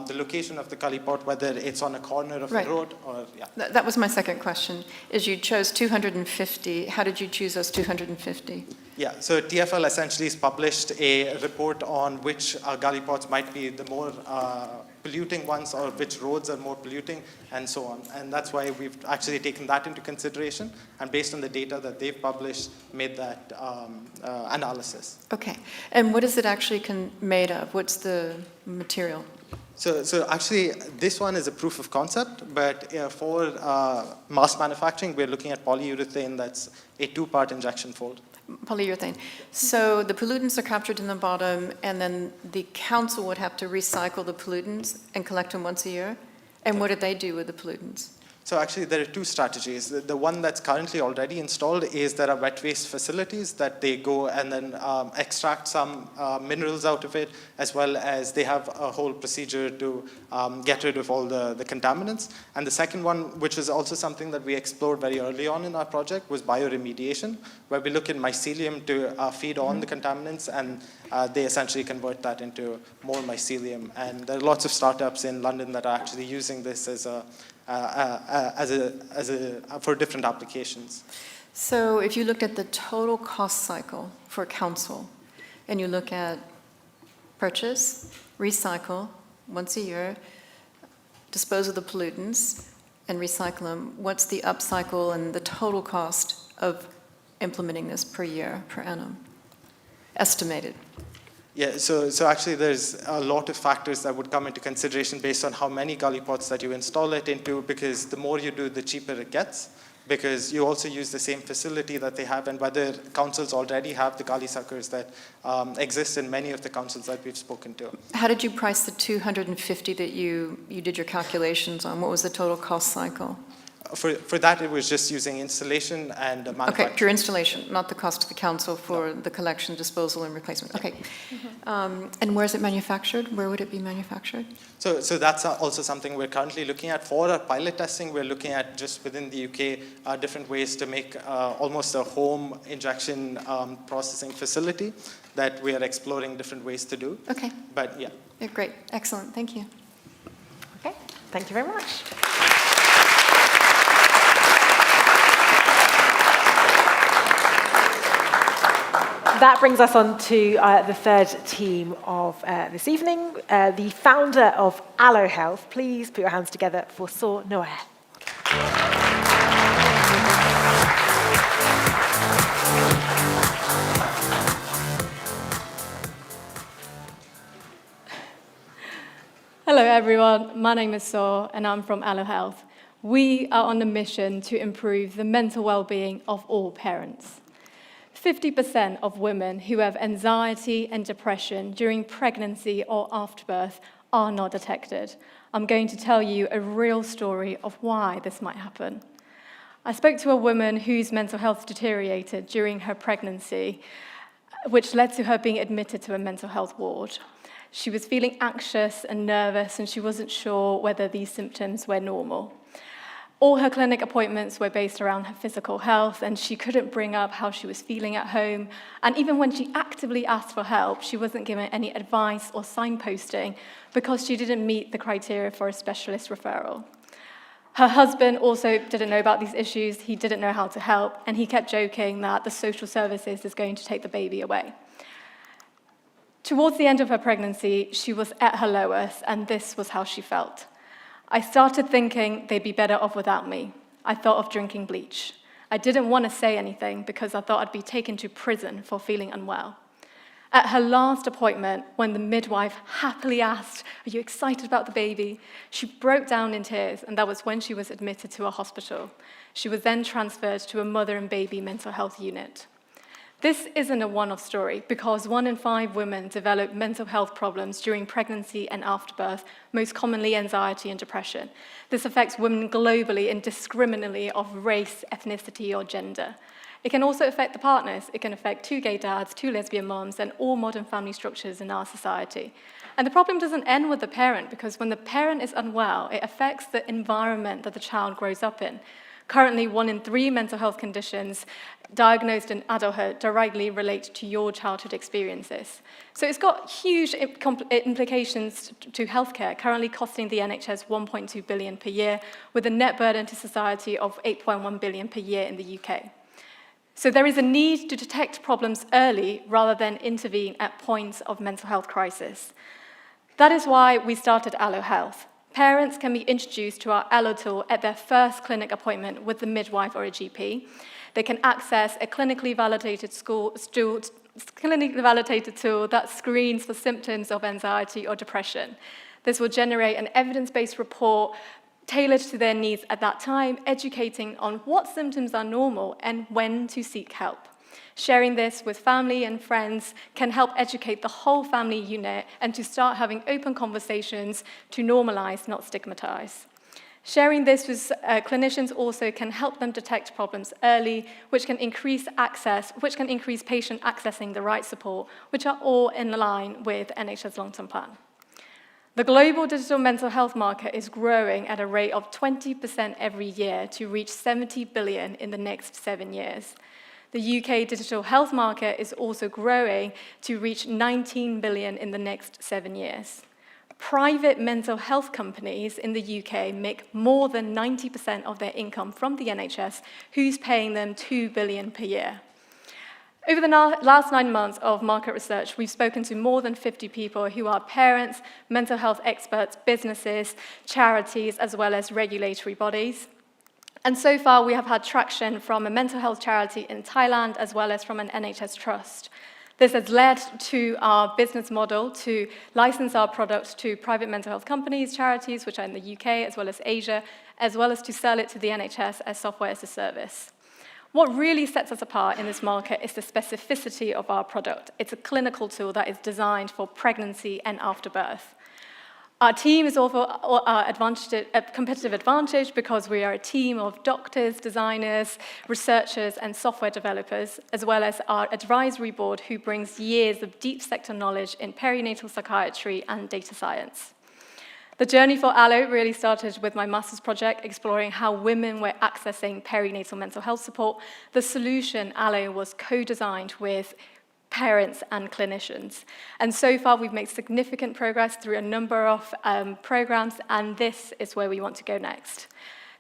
[SPEAKER 8] the location of the gully pot, whether it's on a corner of
[SPEAKER 4] Right.
[SPEAKER 8] the road or, yeah.
[SPEAKER 4] That was my second question, is you chose 250. How did you choose those 250?
[SPEAKER 8] Yeah, so TfL essentially has published a report on which gully pots might be the more polluting ones or which roads are more polluting and so on. And that's why we've actually taken that into consideration and based on the data that they've published, made that analysis.
[SPEAKER 4] Okay, and what is it actually made of? What's the material?
[SPEAKER 8] So actually, this one is a proof of concept, but for mass manufacturing, we're looking at polyurethane that's a 2-part injection fold.
[SPEAKER 4] Polyurethane. So the pollutants are captured in the bottom, and then the council would have to recycle the pollutants and collect them once a year? And what did they do with the pollutants?
[SPEAKER 8] So actually, there are 2 strategies. The one that's currently already installed is there are wet waste facilities that they go and then extract some minerals out of it, as well as they have a whole procedure to get rid of all the contaminants. And the second one, which is also something that we explored very early on in our project, was bioremediation, where we look at mycelium to feed on the contaminants, and they essentially convert that into more mycelium. And there are lots of startups in London that are actually using this as for different applications.
[SPEAKER 4] So if you looked at the total cost cycle for council, and you look at purchase, recycle once a year, dispose of the pollutants, and recycle them, what's the upcycle and the total cost of implementing this per year, per annum, estimated?
[SPEAKER 8] Yeah, so actually there's a lot of factors that would come into consideration based on how many gully pots that you install it into, because the more you do, the cheaper it gets, because you also use the same facility that they have, and whether councils already have the gully suckers that exist in many of the councils that we've spoken to.
[SPEAKER 4] How did you price the 250 that you did your calculations on? What was the total cost cycle?
[SPEAKER 8] For that, it was just using installation and manufacturing.
[SPEAKER 4] Okay, pure installation, not the cost to the council for the collection, disposal, and replacement. Okay. And where is it manufactured? Where would it be manufactured?
[SPEAKER 8] So that's also something we're currently looking at. For our pilot testing, we're looking at just within the UK different ways to make almost a home injection processing facility that we are exploring different ways to do.
[SPEAKER 4] Okay.
[SPEAKER 8] But yeah.
[SPEAKER 4] Great, excellent, thank you.
[SPEAKER 1] Okay, thank you very much. That brings us on to the third team of this evening, the founder of Allo Health. Please put your hands together for Saw Noah.
[SPEAKER 9] Hello everyone, my name is Saw and I'm from Allo Health. We are on a mission to improve the mental well-being of all parents. 50% of women who have anxiety and depression during pregnancy or after birth are not detected. I'm going to tell you a real story of why this might happen. I spoke to a woman whose mental health deteriorated during her pregnancy, which led to her being admitted to a mental health ward. She was feeling anxious and nervous, and she wasn't sure whether these symptoms were normal. All her clinic appointments were based around her physical health, and she couldn't bring up how she was feeling at home. And even when she actively asked for help, she wasn't given any advice or signposting because she didn't meet the criteria for a specialist referral. Her husband also didn't know about these issues. He didn't know how to help, and he kept joking that the social services is going to take the baby away. Towards the end of her pregnancy, she was at her lowest, and this was how she felt. I started thinking they'd be better off without me. I thought of drinking bleach. I didn't want to say anything because I thought I'd be taken to prison for feeling unwell. At her last appointment, when the midwife happily asked, "Are you excited about the baby?" she broke down in tears, and that was when she was admitted to a hospital. She was then transferred to a mother and baby mental health unit. This isn't a one-off story because 1 in 5 women develop mental health problems during pregnancy and afterbirth, most commonly anxiety and depression. This affects women globally indiscriminately of race, ethnicity, or gender. It can also affect the partners. It can affect 2 gay dads, 2 lesbian moms, and all modern family structures in our society. And the problem doesn't end with the parent, because when the parent is unwell, it affects the environment that the child grows up in. Currently, 1 in 3 mental health conditions diagnosed in adulthood directly relate to your childhood experiences. So it's got huge implications to healthcare, currently costing the NHS 1.2 billion per year, with a net burden to society of 8.1 billion per year in the UK. So there is a need to detect problems early rather than intervene at points of mental health crisis. That is why we started Allo Health. Parents can be introduced to our Allo tool at their first clinic appointment with the midwife or a GP. They can access a clinically validated tool that screens for symptoms of anxiety or depression. This will generate an evidence-based report tailored to their needs at that time, educating on what symptoms are normal and when to seek help. Sharing this with family and friends can help educate the whole family unit and to start having open conversations to normalize, not stigmatize. Sharing this with clinicians also can help them detect problems early, which can increase access, which can increase patient accessing the right support, which are all in line with NHS long-term plan. The global digital mental health market is growing at a rate of 20% every year to reach 70 billion in the next 7 years. The UK digital health market is also growing to reach 19 billion in the next 7 years. Private mental health companies in the UK make more than 90% of their income from the NHS, who's paying them 2 billion per year. Over the last 9 months of market research, we've spoken to more than 50 people who are parents, mental health experts, businesses, charities, as well as regulatory bodies. And so far, we have had traction from a mental health charity in Thailand, as well as from an NHS trust. This has led to our business model to license our product to private mental health companies, charities, which are in the UK, as well as Asia, as well as to sell it to the NHS as software as a service. What really sets us apart in this market is the specificity of our product. It's a clinical tool that is designed for pregnancy and afterbirth. Our team is also a competitive advantage because we are a team of doctors, designers, researchers, and software developers, as well as our advisory board who brings years of deep sector knowledge in perinatal psychiatry and data science. The journey for Allo really started with my master's project exploring how women were accessing perinatal mental health support. The solution, Allo, was co-designed with parents and clinicians. And so far, we've made significant progress through a number of programs, and this is where we want to go next.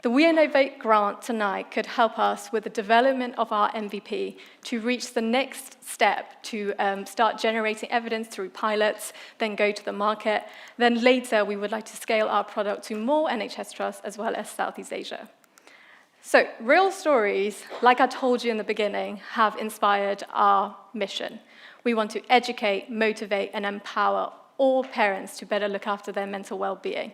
[SPEAKER 9] The WE Innovate grant tonight could help us with the development of our MVP to reach the next step to start generating evidence through pilots, then go to the market. Then later, we would like to scale our product to more NHS trusts as well as Southeast Asia. So real stories, like I told you in the beginning, have inspired our mission. We want to educate, motivate, and empower all parents to better look after their mental well-being.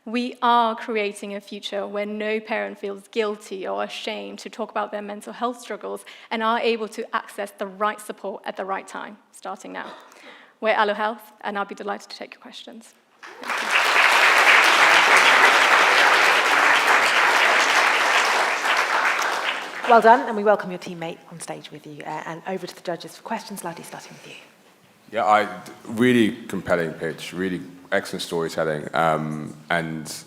[SPEAKER 9] We are creating a future where no parent feels guilty or ashamed to talk about their mental health struggles and are able to access the right support at the right time, starting now. We're Allo Health, and I'll be delighted to take your questions. Thank you.
[SPEAKER 1] Well done, and we welcome your teammate on stage with you. And over to the judges for questions. Ladi, starting with you.
[SPEAKER 6] Yeah, really compelling pitch, really excellent storytelling, and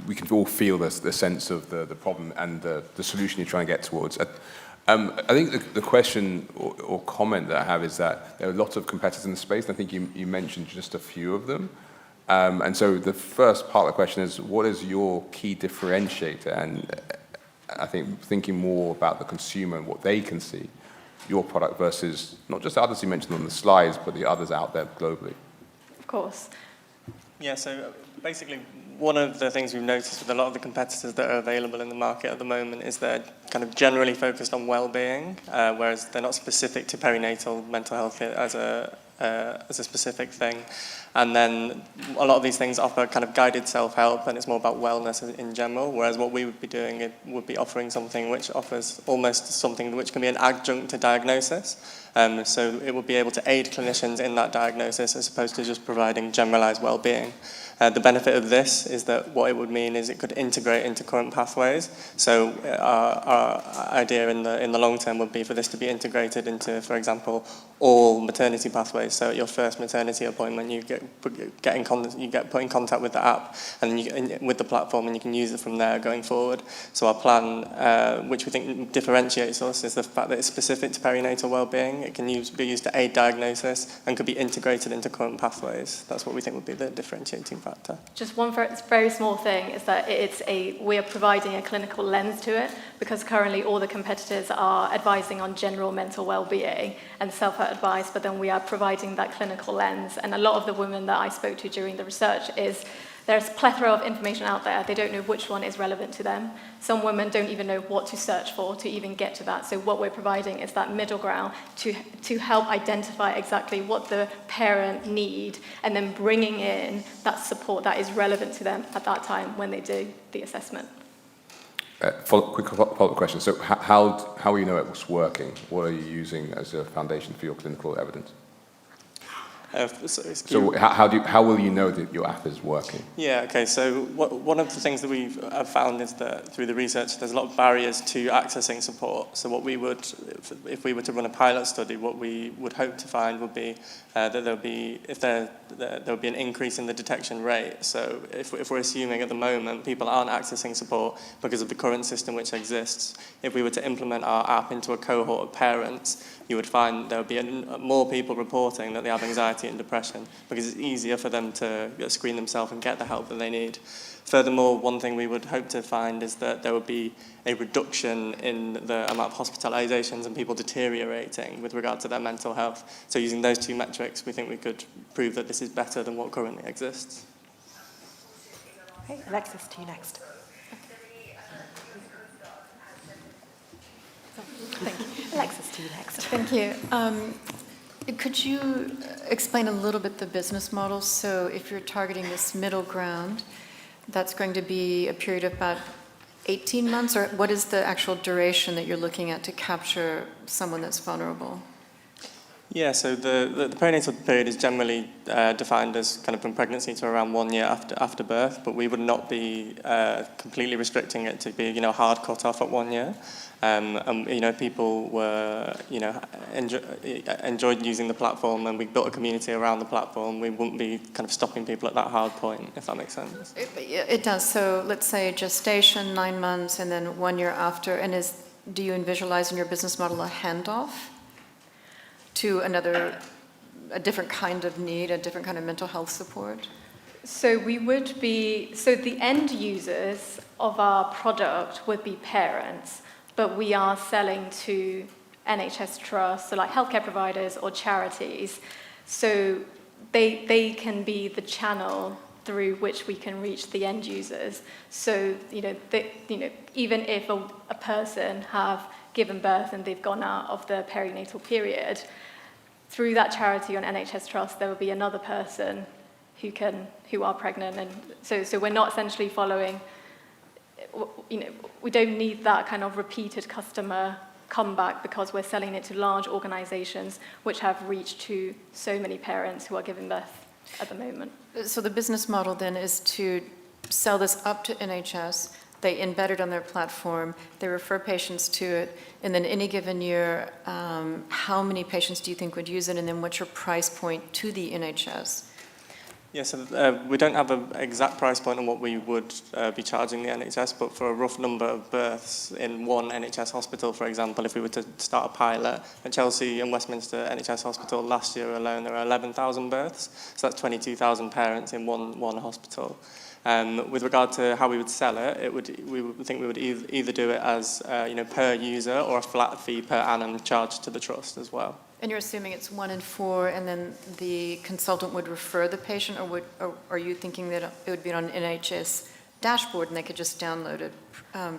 [SPEAKER 6] we can all feel the sense of the problem and the solution you're trying to get towards. I think the question or comment that I have is that there are lots of competitors in the space, and I think you mentioned just a few of them. And so the first part of the question is, what is your key differentiator? And I think thinking more about the consumer and what they can see, your product versus not just the others you mentioned on the slides, but the others out there globally.
[SPEAKER 9] Of course.
[SPEAKER 10] Yeah, so basically one of the things we've noticed with a lot of the competitors that are available in the market at the moment is they're kind of generally focused on well-being, whereas they're not specific to perinatal mental health as a specific thing. And then a lot of these things offer kind of guided self-help, and it's more about wellness in general, whereas what we would be doing, it would be offering something which offers almost something which can be an adjunct to diagnosis. So it would be able to aid clinicians in that diagnosis as opposed to just providing generalized well-being. The benefit of this is that what it would mean is it could integrate into current pathways. So our idea in the long term would be for this to be integrated into, for example, all maternity pathways. So at your first maternity appointment, you get put in contact with the app and with the platform, and you can use it from there going forward. So our plan, which we think differentiates us, is the fact that it's specific to perinatal well-being. It can be used to aid diagnosis and could be integrated into current pathways. That's what we think would be the differentiating factor.
[SPEAKER 9] Just one very small thing is that we are providing a clinical lens to it, because currently all the competitors are advising on general mental well-being and self-help advice, but then we are providing that clinical lens. And a lot of the women that I spoke to during the research is there's a plethora of information out there. They don't know which one is relevant to them. Some women don't even know what to search for to even get to that. So what we're providing is that middle ground to help identify exactly what the parent need, and then bringing in that support that is relevant to them at that time when they do the assessment.
[SPEAKER 6] Quick follow-up question. So how will you know it's working? What are you using as a foundation for your clinical evidence? So how will you know that your app is working?
[SPEAKER 10] Yeah, okay, so one of the things that we've found is that through the research, there's a lot of barriers to accessing support. So what we would, if we were to run a pilot study, what we would hope to find would be that there would be an increase in the detection rate. So if we're assuming at the moment people aren't accessing support because of the current system which exists, if we were to implement our app into a cohort of parents, you would find there would be more people reporting that they have anxiety and depression, because it's easier for them to screen themselves and get the help that they need. Furthermore, one thing we would hope to find is that there would be a reduction in the amount of hospitalizations and people deteriorating with regard to their mental health. So using those two metrics, we think we could prove that this is better than what currently exists.
[SPEAKER 1] Okay, Alexis, to you next.
[SPEAKER 4] Thank you.
[SPEAKER 1] Alexis, to you next.
[SPEAKER 4] Thank you. Could you explain a little bit the business model? So if you're targeting this middle ground, that's going to be a period of about 18 months, or what is the actual duration that you're looking at to capture someone that's vulnerable?
[SPEAKER 10] Yeah, so the perinatal period is generally defined as kind of from pregnancy to around 1 year after birth, but we would not be completely restricting it to be, hard cut off at 1 year. People were, enjoyed using the platform, and we built a community around the platform. We wouldn't be kind of stopping people at that hard point, if that makes sense.
[SPEAKER 4] It does. So let's say gestation, 9 months, and then 1 year after. And do you visualize in your business model a handoff to a different kind of need, a different kind of mental health support?
[SPEAKER 9] So the end users of our product would be parents, but we are selling to NHS trusts, so like healthcare providers or charities. So they can be the channel through which we can reach the end users. So even if a person have given birth and they've gone out of the perinatal period, through that charity or NHS trust, there will be another person who are pregnant, and so we're not essentially following. We don't need that kind of repeated customer comeback, because we're selling it to large organizations which have reached to so many parents who are giving birth at the moment.
[SPEAKER 4] So the business model then is to sell this up to NHS, they embed it on their platform, they refer patients to it, and then any given year, how many patients do you think would use it, and then what's your price point to the NHS?
[SPEAKER 10] Yeah, so we don't have an exact price point on what we would be charging the NHS, but for a rough number of births in one NHS hospital, for example, if we were to start a pilot at Chelsea and Westminster NHS Hospital last year alone, there were 11,000 births, so that's 22,000 parents in one hospital. With regard to how we would sell it, we would think we would either do it as per user, or a flat fee per annum charged to the trust as well.
[SPEAKER 4] And you're assuming it's 1 in 4, and then the consultant would refer the patient, or are you thinking that it would be on an NHS dashboard and they could just download it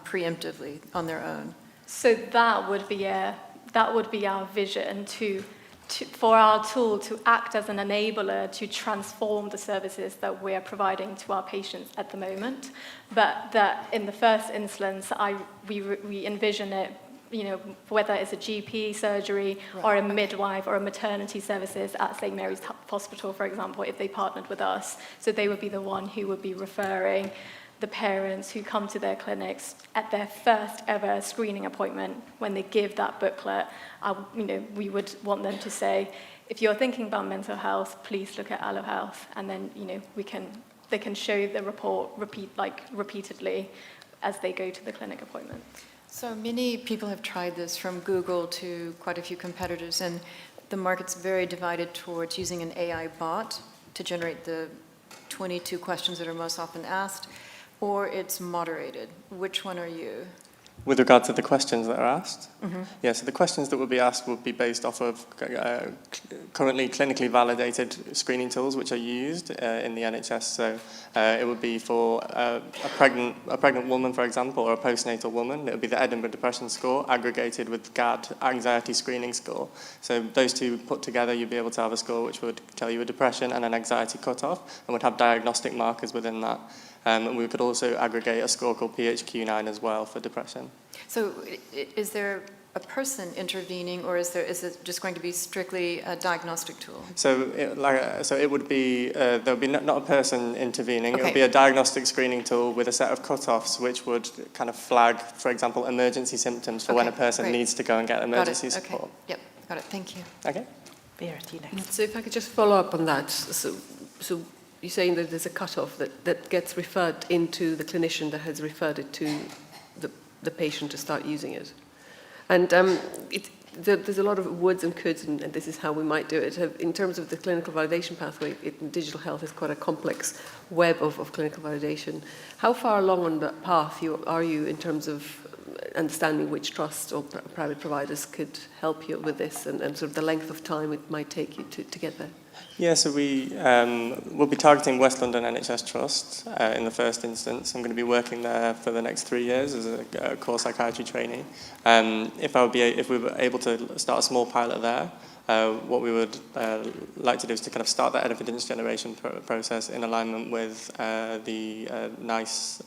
[SPEAKER 4] preemptively on their own?
[SPEAKER 9] So that would be our vision, to for our tool to act as an enabler to transform the services that we are providing to our patients at the moment, but that in the first instance, we envision it, whether it's a GP surgery or a midwife or a maternity services at St. Mary's Hospital, for example, if they partnered with us. So they would be the one who would be referring the parents who come to their clinics at their first ever screening appointment. When they give that booklet, we would want them to say, if you're thinking about mental health, please look at Allo Health. And then, they can show the report repeatedly as they go to the clinic appointment.
[SPEAKER 4] So many people have tried this, from Google to quite a few competitors, and the market's very divided towards using an AI bot to generate the 22 questions that are most often asked, or it's moderated. Which one are you?
[SPEAKER 10] With regard to the questions that are asked?
[SPEAKER 4] Mm-hmm.
[SPEAKER 10] Yeah, so the questions that would be asked would be based off of currently clinically validated screening tools which are used in the NHS. So it would be for a pregnant woman, for example, or a postnatal woman. It would be the Edinburgh Depression Score aggregated with GAD, Anxiety Screening Score. So those two put together, you'd be able to have a score which would tell you a depression and an anxiety cutoff, and would have diagnostic markers within that. And we could also aggregate a score called PHQ-9 as well for depression.
[SPEAKER 4] So is there a person intervening, or is it just going to be strictly a diagnostic tool?
[SPEAKER 10] So it would be, there would be not a person intervening.
[SPEAKER 4] Okay.
[SPEAKER 10] It would be a diagnostic screening tool with a set of cutoffs which would kind of flag, for example, emergency symptoms for when a person needs to go and get emergency support.
[SPEAKER 4] Okay. Yep, got it. Thank you.
[SPEAKER 10] Okay.
[SPEAKER 1] Vera, to you next.
[SPEAKER 5] So if I could just follow up on that. So you're saying that there's a cutoff that gets referred into the clinician that has referred it to the patient to start using it. And there's a lot of woulds and coulds, and this is how we might do it. In terms of the clinical validation pathway, digital health is quite a complex web of clinical validation. How far along on that path are you in terms of understanding which trusts or private providers could help you with this, and sort of the length of time it might take you to get there?
[SPEAKER 10] Yeah, so we'll be targeting West London NHS Trust in the first instance. I'm going to be working there for the next 3 years as a core psychiatry trainee. If we were able to start a small pilot there, what we would like to do is to kind of start that evidence generation process in alignment with the NICE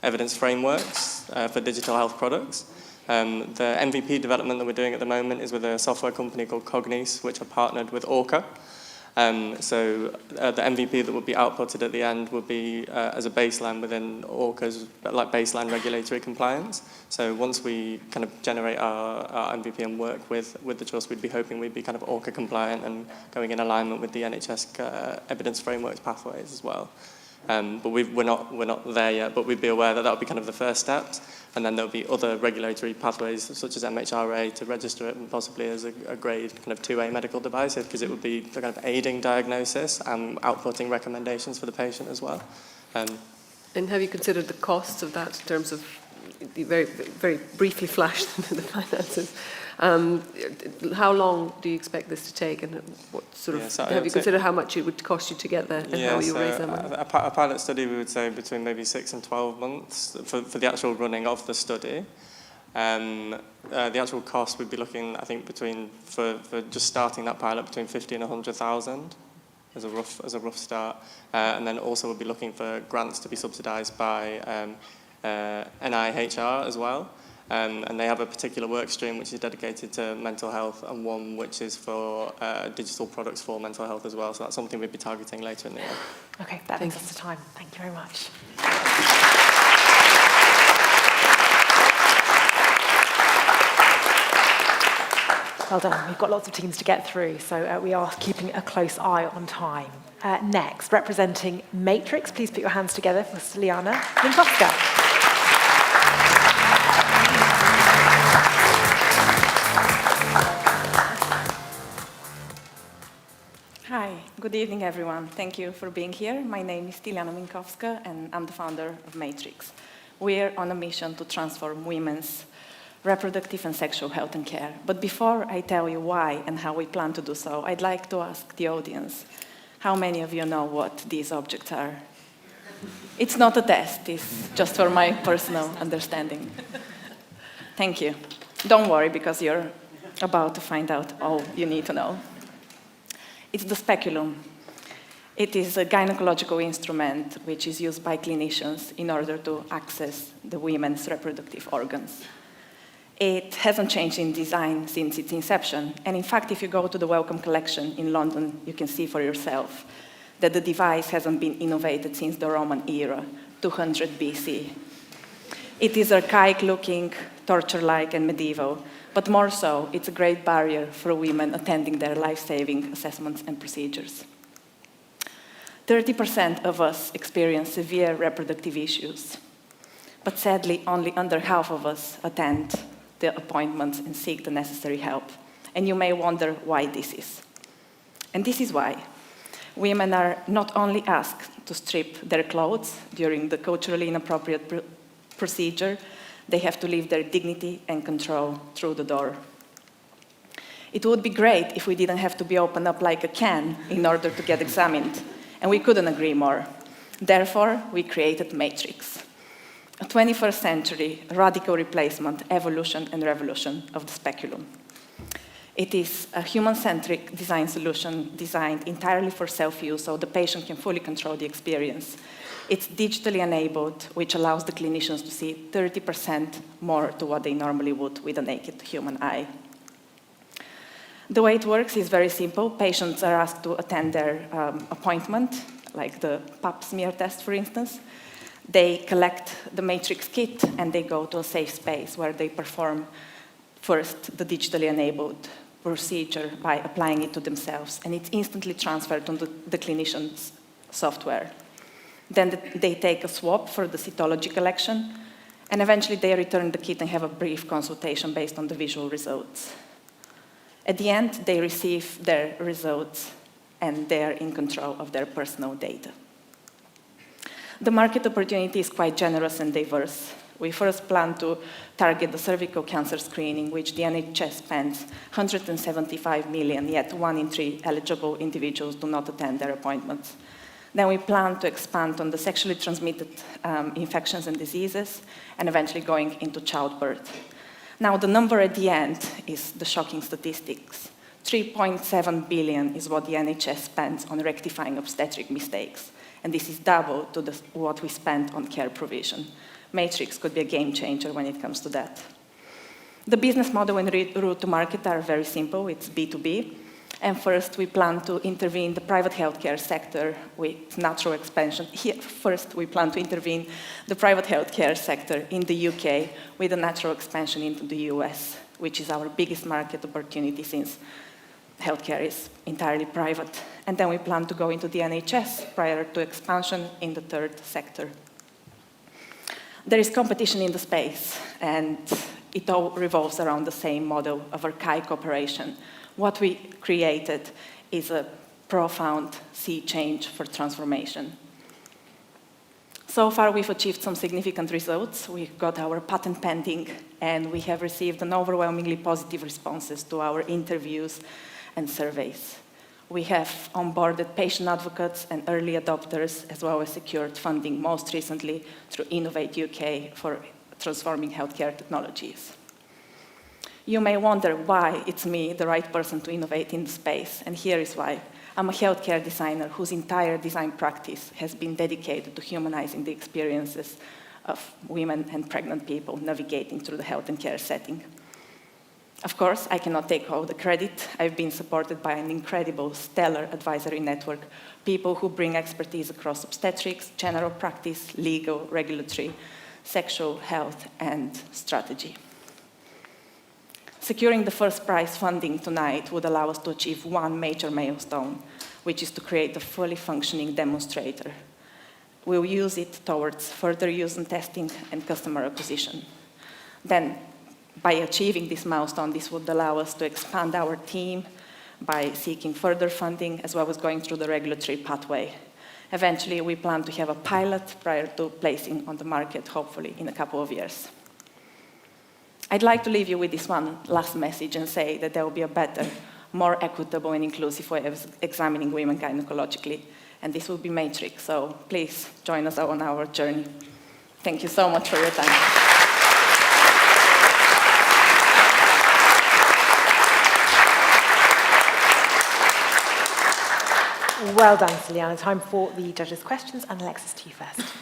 [SPEAKER 10] evidence frameworks for digital health products. The MVP development that we're doing at the moment is with a software company called Cognice, which are partnered with Orca. So the MVP that would be outputted at the end would be as a baseline within Orca's baseline regulatory compliance. So once we kind of generate our MVP and work with the trust, we'd be hoping we'd be kind of Orca compliant and going in alignment with the NHS evidence frameworks pathways as well. But we're not there yet, but we'd be aware that would be kind of the first steps, and then there'll be other regulatory pathways such as MHRA to register it, and possibly as a grade kind of 2A medical device, because it would be kind of aiding diagnosis and outputting recommendations for the patient as well.
[SPEAKER 5] And have you considered the costs of that in terms of, you very, very briefly flashed the finances? How long do you expect this to take, and what sort of, have you considered how much it would cost you to get there, and how you raise that money?
[SPEAKER 10] A pilot study, we would say between maybe 6 and 12 months for the actual running of the study. The actual cost we'd be looking, I think, for just starting that pilot, between 50 and 100,000 as a rough start, and then also we'll be looking for grants to be subsidised by NIHR as well. And they have a particular work stream which is dedicated to mental health, and one which is for digital products for mental health as well. So that's something we'd be targeting later in the year.
[SPEAKER 1] Okay, that brings us to time. Thank you very much. Well done. We've got lots of teams to get through, so we are keeping a close eye on time. Next, representing Matrix, please put your hands together for Stiliana Minkowska.
[SPEAKER 11] Hi, good evening everyone. Thank you for being here. My name is Stiliana Minkowska and I'm the founder of Matrix. We're on a mission to transform women's reproductive and sexual health and care. But before I tell you why and how we plan to do so, I'd like to ask the audience, how many of you know what these objects are? It's not a test, it's just for my personal understanding. Thank you. Don't worry, because you're about to find out all you need to know. It's the speculum. It is a gynecological instrument which is used by clinicians in order to access the women's reproductive organs. It hasn't changed in design since its inception. And in fact, if you go to the Wellcome Collection in London, you can see for yourself that the device hasn't been innovated since the Roman era, 200 BC. It is archaic-looking, torture-like, and medieval, but more so, it's a great barrier for women attending their life-saving assessments and procedures. 30% of us experience severe reproductive issues, but sadly, only under half of us attend the appointments and seek the necessary help. And you may wonder why this is. And this is why. Women are not only asked to strip their clothes during the culturally inappropriate procedure, they have to leave their dignity and control through the door. It would be great if we didn't have to be opened up like a can in order to get examined, and we couldn't agree more. Therefore, we created Matrix, a 21st century radical replacement, evolution, and revolution of the speculum. It is a human-centric design solution designed entirely for self-use so the patient can fully control the experience. It's digitally enabled, which allows the clinicians to see 30% more to what they normally would with a naked human eye. The way it works is very simple. Patients are asked to attend their appointment, like the pap smear test, for instance. They collect the Matrix kit and they go to a safe space where they perform first the digitally enabled procedure by applying it to themselves, and it's instantly transferred to the clinician's software. Then they take a swab for the cytology collection, and eventually they return the kit and have a brief consultation based on the visual results. At the end, they receive their results and they're in control of their personal data. The market opportunity is quite generous and diverse. We first plan to target the cervical cancer screening, which the NHS spends 175 million, yet 1 in 3 eligible individuals do not attend their appointments. Then we plan to expand on the sexually transmitted infections and diseases, and eventually going into childbirth. Now, the number at the end is the shocking statistics. 3.7 billion is what the NHS spends on rectifying obstetric mistakes, and this is double to what we spend on care provision. Matrix could be a game changer when it comes to that. The business model and route to market are very simple. It's B2B. And first, we plan to intervene the private healthcare sector with natural expansion. Here, first, we plan to intervene the private healthcare sector in the UK with a natural expansion into the US, which is our biggest market opportunity since healthcare is entirely private. And then we plan to go into the NHS prior to expansion in the third sector. There is competition in the space, and it all revolves around the same model of archaic operation. What we created is a profound sea change for transformation. So far, we've achieved some significant results. We've got our patent pending, and we have received an overwhelmingly positive responses to our interviews and surveys. We have onboarded patient advocates and early adopters, as well as secured funding, most recently through Innovate UK for transforming healthcare technologies. You may wonder why it's me, the right person to innovate in the space, and here is why. I'm a healthcare designer whose entire design practice has been dedicated to humanizing the experiences of women and pregnant people navigating through the health and care setting. Of course, I cannot take all the credit. I've been supported by an incredible, stellar advisory network, people who bring expertise across obstetrics, general practice, legal, regulatory, sexual health, and strategy. Securing the first prize funding tonight would allow us to achieve one major milestone, which is to create a fully functioning demonstrator. We'll use it towards further use and testing and customer acquisition. Then, by achieving this milestone, this would allow us to expand our team by seeking further funding, as well as going through the regulatory pathway. Eventually, we plan to have a pilot prior to placing on the market, hopefully in a couple of years. I'd like to leave you with this one last message and say that there will be a better, more equitable and inclusive way of examining women gynecologically, and this will be Matrix, so please join us on our journey. Thank you so much for your time.
[SPEAKER 1] Well done, Celiana. Time for the judges' questions, and Alexis, to you first.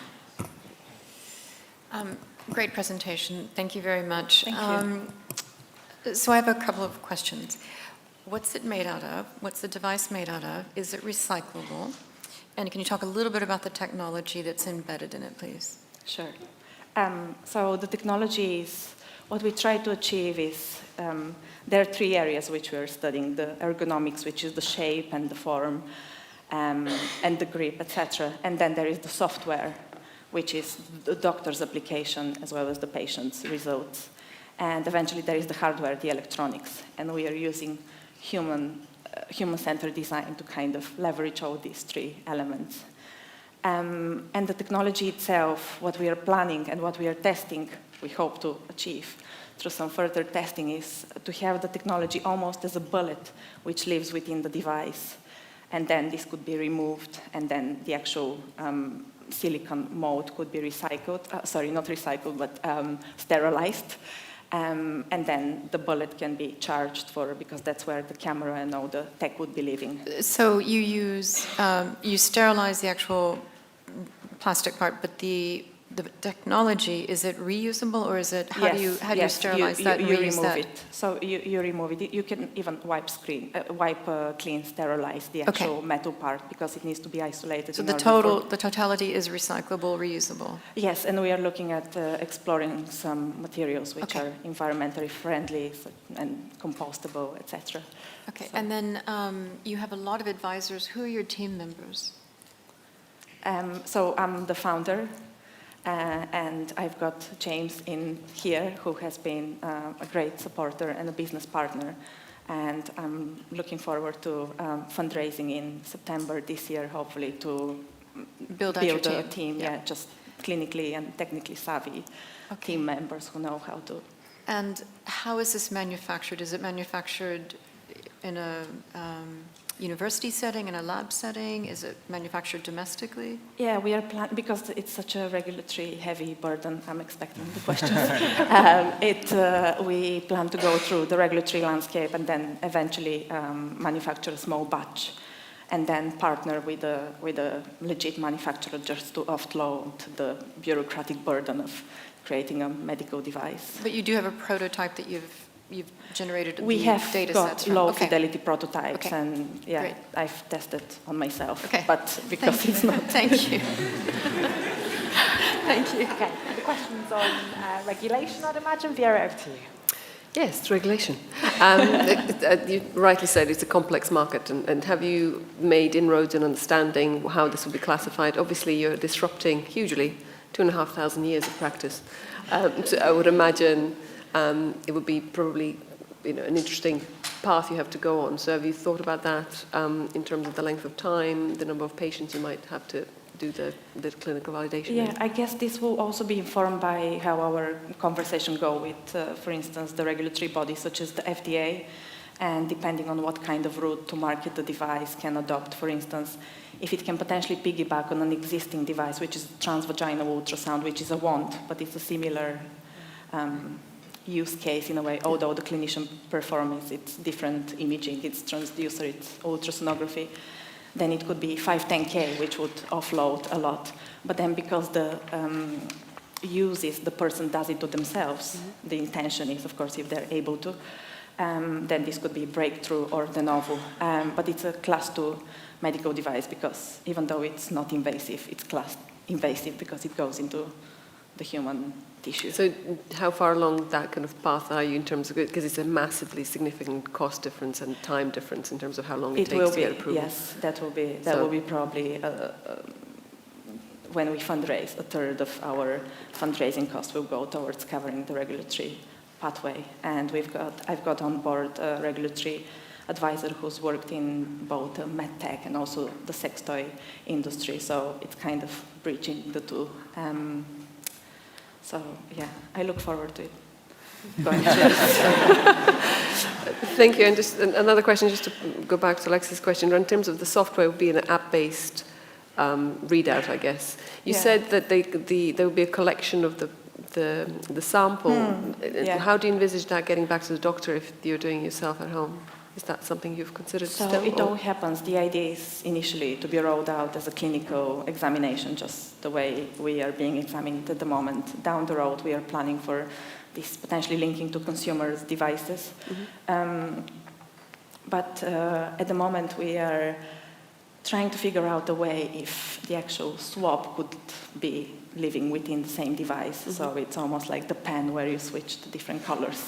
[SPEAKER 4] Great presentation. Thank you very much.
[SPEAKER 1] Thank you.
[SPEAKER 4] So I have a couple of questions. What's it made out of? What's the device made out of? Is it recyclable? And can you talk a little bit about the technology that's embedded in it, please?
[SPEAKER 11] Sure. So the technology is, what we try to achieve is, there are three areas which we are studying: the ergonomics, which is the shape and the form, and the grip, etc. And then there is the software, which is the doctor's application as well as the patient's results. And eventually there is the hardware, the electronics. And we are using human-centered design to kind of leverage all these three elements. And the technology itself, what we are planning and what we are testing, we hope to achieve through some further testing, is to have the technology almost as a bullet which lives within the device. And then this could be removed, and then the actual silicon mold could be recycled, not recycled, but sterilized. And then the bullet can be charged because that's where the camera and all the tech would be living.
[SPEAKER 4] So you sterilize the actual plastic part, but the technology, is it reusable, or is it, how do you sterilize that and
[SPEAKER 11] you
[SPEAKER 4] reuse
[SPEAKER 11] remove
[SPEAKER 4] that?
[SPEAKER 11] it. So you remove it. You can even wipe clean, sterilize the actual metal part, because it needs to be isolated.
[SPEAKER 4] So the totality is recyclable, reusable?
[SPEAKER 11] Yes, and we are looking at exploring some materials which are environmentally friendly and compostable, etc.
[SPEAKER 4] Okay, and then you have a lot of advisors. Who are your team members?
[SPEAKER 11] So I'm the founder. And I've got James in here, who has been a great supporter and a business partner. And I'm looking forward to fundraising in September this year, hopefully, to build a team, just clinically and technically savvy team members who know how to.
[SPEAKER 4] And how is this manufactured? Is it manufactured in a university setting, in a lab setting? Is it manufactured domestically?
[SPEAKER 11] Yeah, we are planning, because it's such a regulatory heavy burden, I'm expecting the questions. We plan to go through the regulatory landscape and then eventually manufacture a small batch and then partner with a legit manufacturer just to offload the bureaucratic burden of creating a medical device.
[SPEAKER 4] But you do have a prototype that you've generated
[SPEAKER 11] we
[SPEAKER 4] the
[SPEAKER 11] have
[SPEAKER 4] data
[SPEAKER 11] got
[SPEAKER 4] sets
[SPEAKER 11] low fidelity prototypes, and
[SPEAKER 4] Great.
[SPEAKER 11] I've tested on myself, but because it's not.
[SPEAKER 4] Thank you.
[SPEAKER 1] Thank you. Okay, the questions on regulation, I'd imagine. Vera, over to you.
[SPEAKER 5] Yes, it's regulation. You rightly said it's a complex market, and have you made inroads in understanding how this will be classified? Obviously, you're disrupting hugely 2,500 years of practice. So I would imagine it would be probably an interesting path you have to go on. So have you thought about that in terms of the length of time, the number of patients you might have to do the clinical validation?
[SPEAKER 11] Yeah, I guess this will also be informed by how our conversation go with, for instance, the regulatory bodies such as the FDA, and depending on what kind of route to market the device can adopt. For instance, if it can potentially piggyback on an existing device, which is transvaginal ultrasound, which is a wand, but it's a similar use case in a way, although the clinician performance, it's different imaging, it's transducer, it's ultrasonography, then it could be 510K, which would offload a lot. But then because the use is the person does it to themselves, the intention is, of course, if they're able to, then this could be breakthrough or de novo. But it's a class 2 medical device, because even though it's not invasive, it's classed invasive because it goes into the human tissue.
[SPEAKER 5] So how far along that kind of path are you in terms of it? Because it's a massively significant cost difference and time difference in terms of how long it takes to get approval.
[SPEAKER 11] Yes, that will be probably, when we fundraise, a third of our fundraising costs will go towards covering the regulatory pathway. And I've got on board a regulatory advisor who's worked in both medtech and also the sex toy industry. So it's kind of bridging the two. So yeah, I look forward to it.
[SPEAKER 5] Thank you. And just another question, just to go back to Alexis' question, in terms of the software, would be an app-based readout, I guess. You said that there would be a collection of the sample. How do you envisage that getting back to the doctor if you're doing it yourself at home? Is that something you've considered
[SPEAKER 11] So
[SPEAKER 5] still?
[SPEAKER 11] it
[SPEAKER 5] or-
[SPEAKER 11] all happens. The idea is initially to be rolled out as a clinical examination, just the way we are being examined at the moment. Down the road, we are planning for this potentially linking to consumers' devices. But at the moment, we are trying to figure out a way if the actual swab could be living within the same device. So it's almost like the pen where you switch to different colors.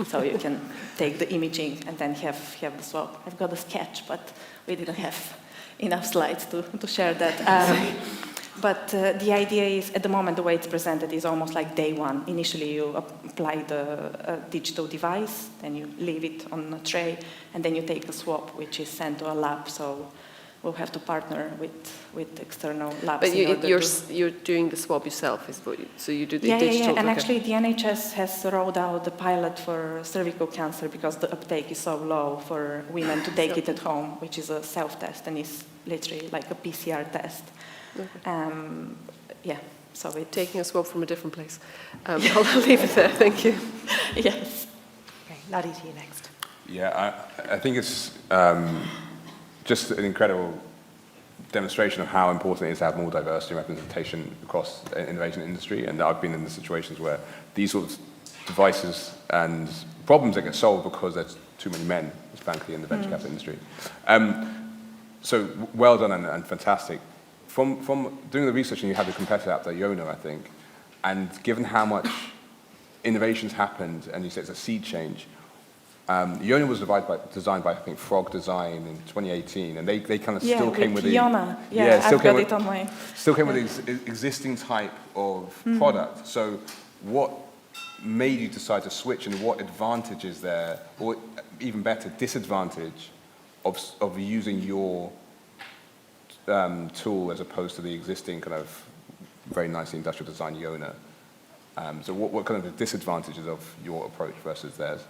[SPEAKER 11] So you can take the imaging and then have the swab. I've got a sketch, but we didn't have enough slides to share that. But the idea is, at the moment, the way it's presented is almost like day one. Initially, you apply the digital device, then you leave it on a tray, and then you take a swab, which is sent to a lab. So we'll have to partner with external labs.
[SPEAKER 5] But you're doing the swab yourself, so you do the
[SPEAKER 11] Yeah.
[SPEAKER 5] digital.
[SPEAKER 11] And
[SPEAKER 5] okay.
[SPEAKER 11] actually, the NHS has rolled out the pilot for cervical cancer because the uptake is so low for women to take it at home, which is a self-test, and it's literally like a PCR test.
[SPEAKER 5] Okay.
[SPEAKER 11] So it's
[SPEAKER 5] Taking a swab from a different place. I'll leave it there, thank you.
[SPEAKER 11] Yes.
[SPEAKER 1] Okay, Ladi, to you next.
[SPEAKER 6] Yeah, I think it's just an incredible demonstration of how important it is to have more diversity and representation across the innovation industry. And I've been in the situations where these sorts of devices and problems that get solved because there's too many men, frankly, in the venture capital industry. So well done and fantastic. From doing the research, and you had the competitor out there, Yona, I think, and given how much innovations happened, and you said it's a sea change, Yona was designed by, I think, Frog Design in 2018, and they kind of still came with the...
[SPEAKER 11] Yona.
[SPEAKER 6] still
[SPEAKER 11] I've
[SPEAKER 6] came
[SPEAKER 11] got
[SPEAKER 6] with,
[SPEAKER 11] it on my...
[SPEAKER 6] Still came with the existing type of product. So what made you decide to switch, and what advantage is there, or even better, disadvantage of using your tool as opposed to the existing kind of very nicely industrial design Yona? So what kind of the disadvantages of your approach versus theirs?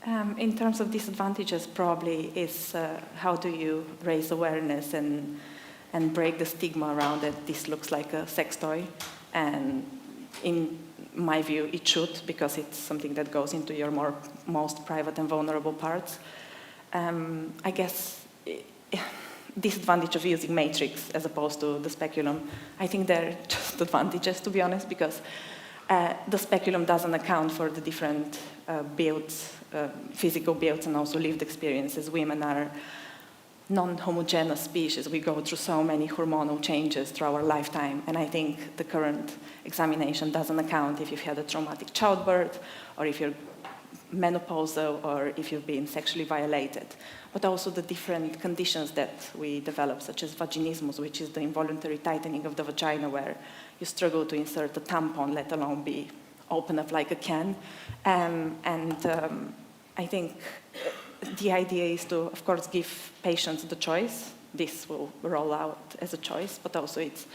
[SPEAKER 11] In terms of disadvantages, probably is how do you raise awareness and break the stigma around it. This looks like a sex toy, and in my view, it should, because it's something that goes into your most private and vulnerable parts. I guess disadvantage of using matrix as opposed to the speculum, I think they're just advantages, to be honest, because the speculum doesn't account for the different builds, physical builds, and also lived experiences. Women are non-homogeneous species. We go through so many hormonal changes through our lifetime, and I think the current examination doesn't account if you've had a traumatic childbirth, or if you're menopausal, or if you've been sexually violated, but also the different conditions that we develop, such as vaginismus, which is the involuntary tightening of the vagina, where you struggle to insert a tampon, let alone be open up like a can. I think the idea is to, of course, give patients the choice. This will roll out as a choice, but also it's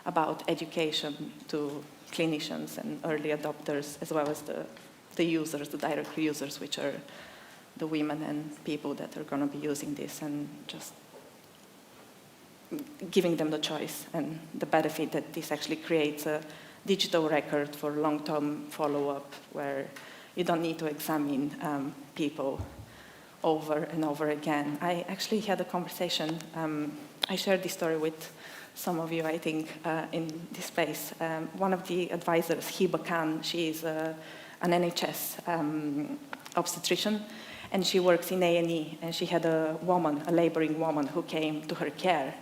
[SPEAKER 11] about education to clinicians and early adopters, as well as the users, the direct users, which are the women and people that are going to be using this, and just giving them the choice and the benefit that this actually creates a digital record for long-term follow-up, where you don't need to examine people over and over again. I actually had a conversation, I shared this story with some of you, I think, in this space. One of the advisors, Hiba Khan, she is an NHS obstetrician, and she works in A&E, and she had a laboring woman who came to her care,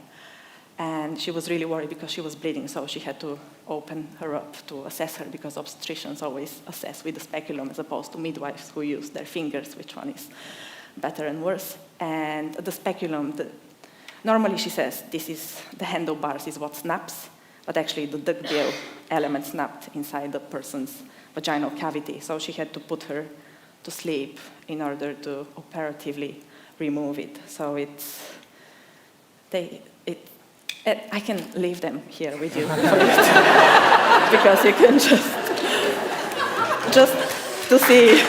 [SPEAKER 11] and she was really worried because she was bleeding, so she had to open her up to assess her, because obstetricians always assess with the speculum as opposed to midwives who use their fingers, which one is better and worse. And the speculum, normally she says this is the handlebars is what snaps, but actually the duckbill element snapped inside the person's vaginal cavity, so she had to put her to sleep in order to operatively remove it. So I can leave them here with you because you can just to see.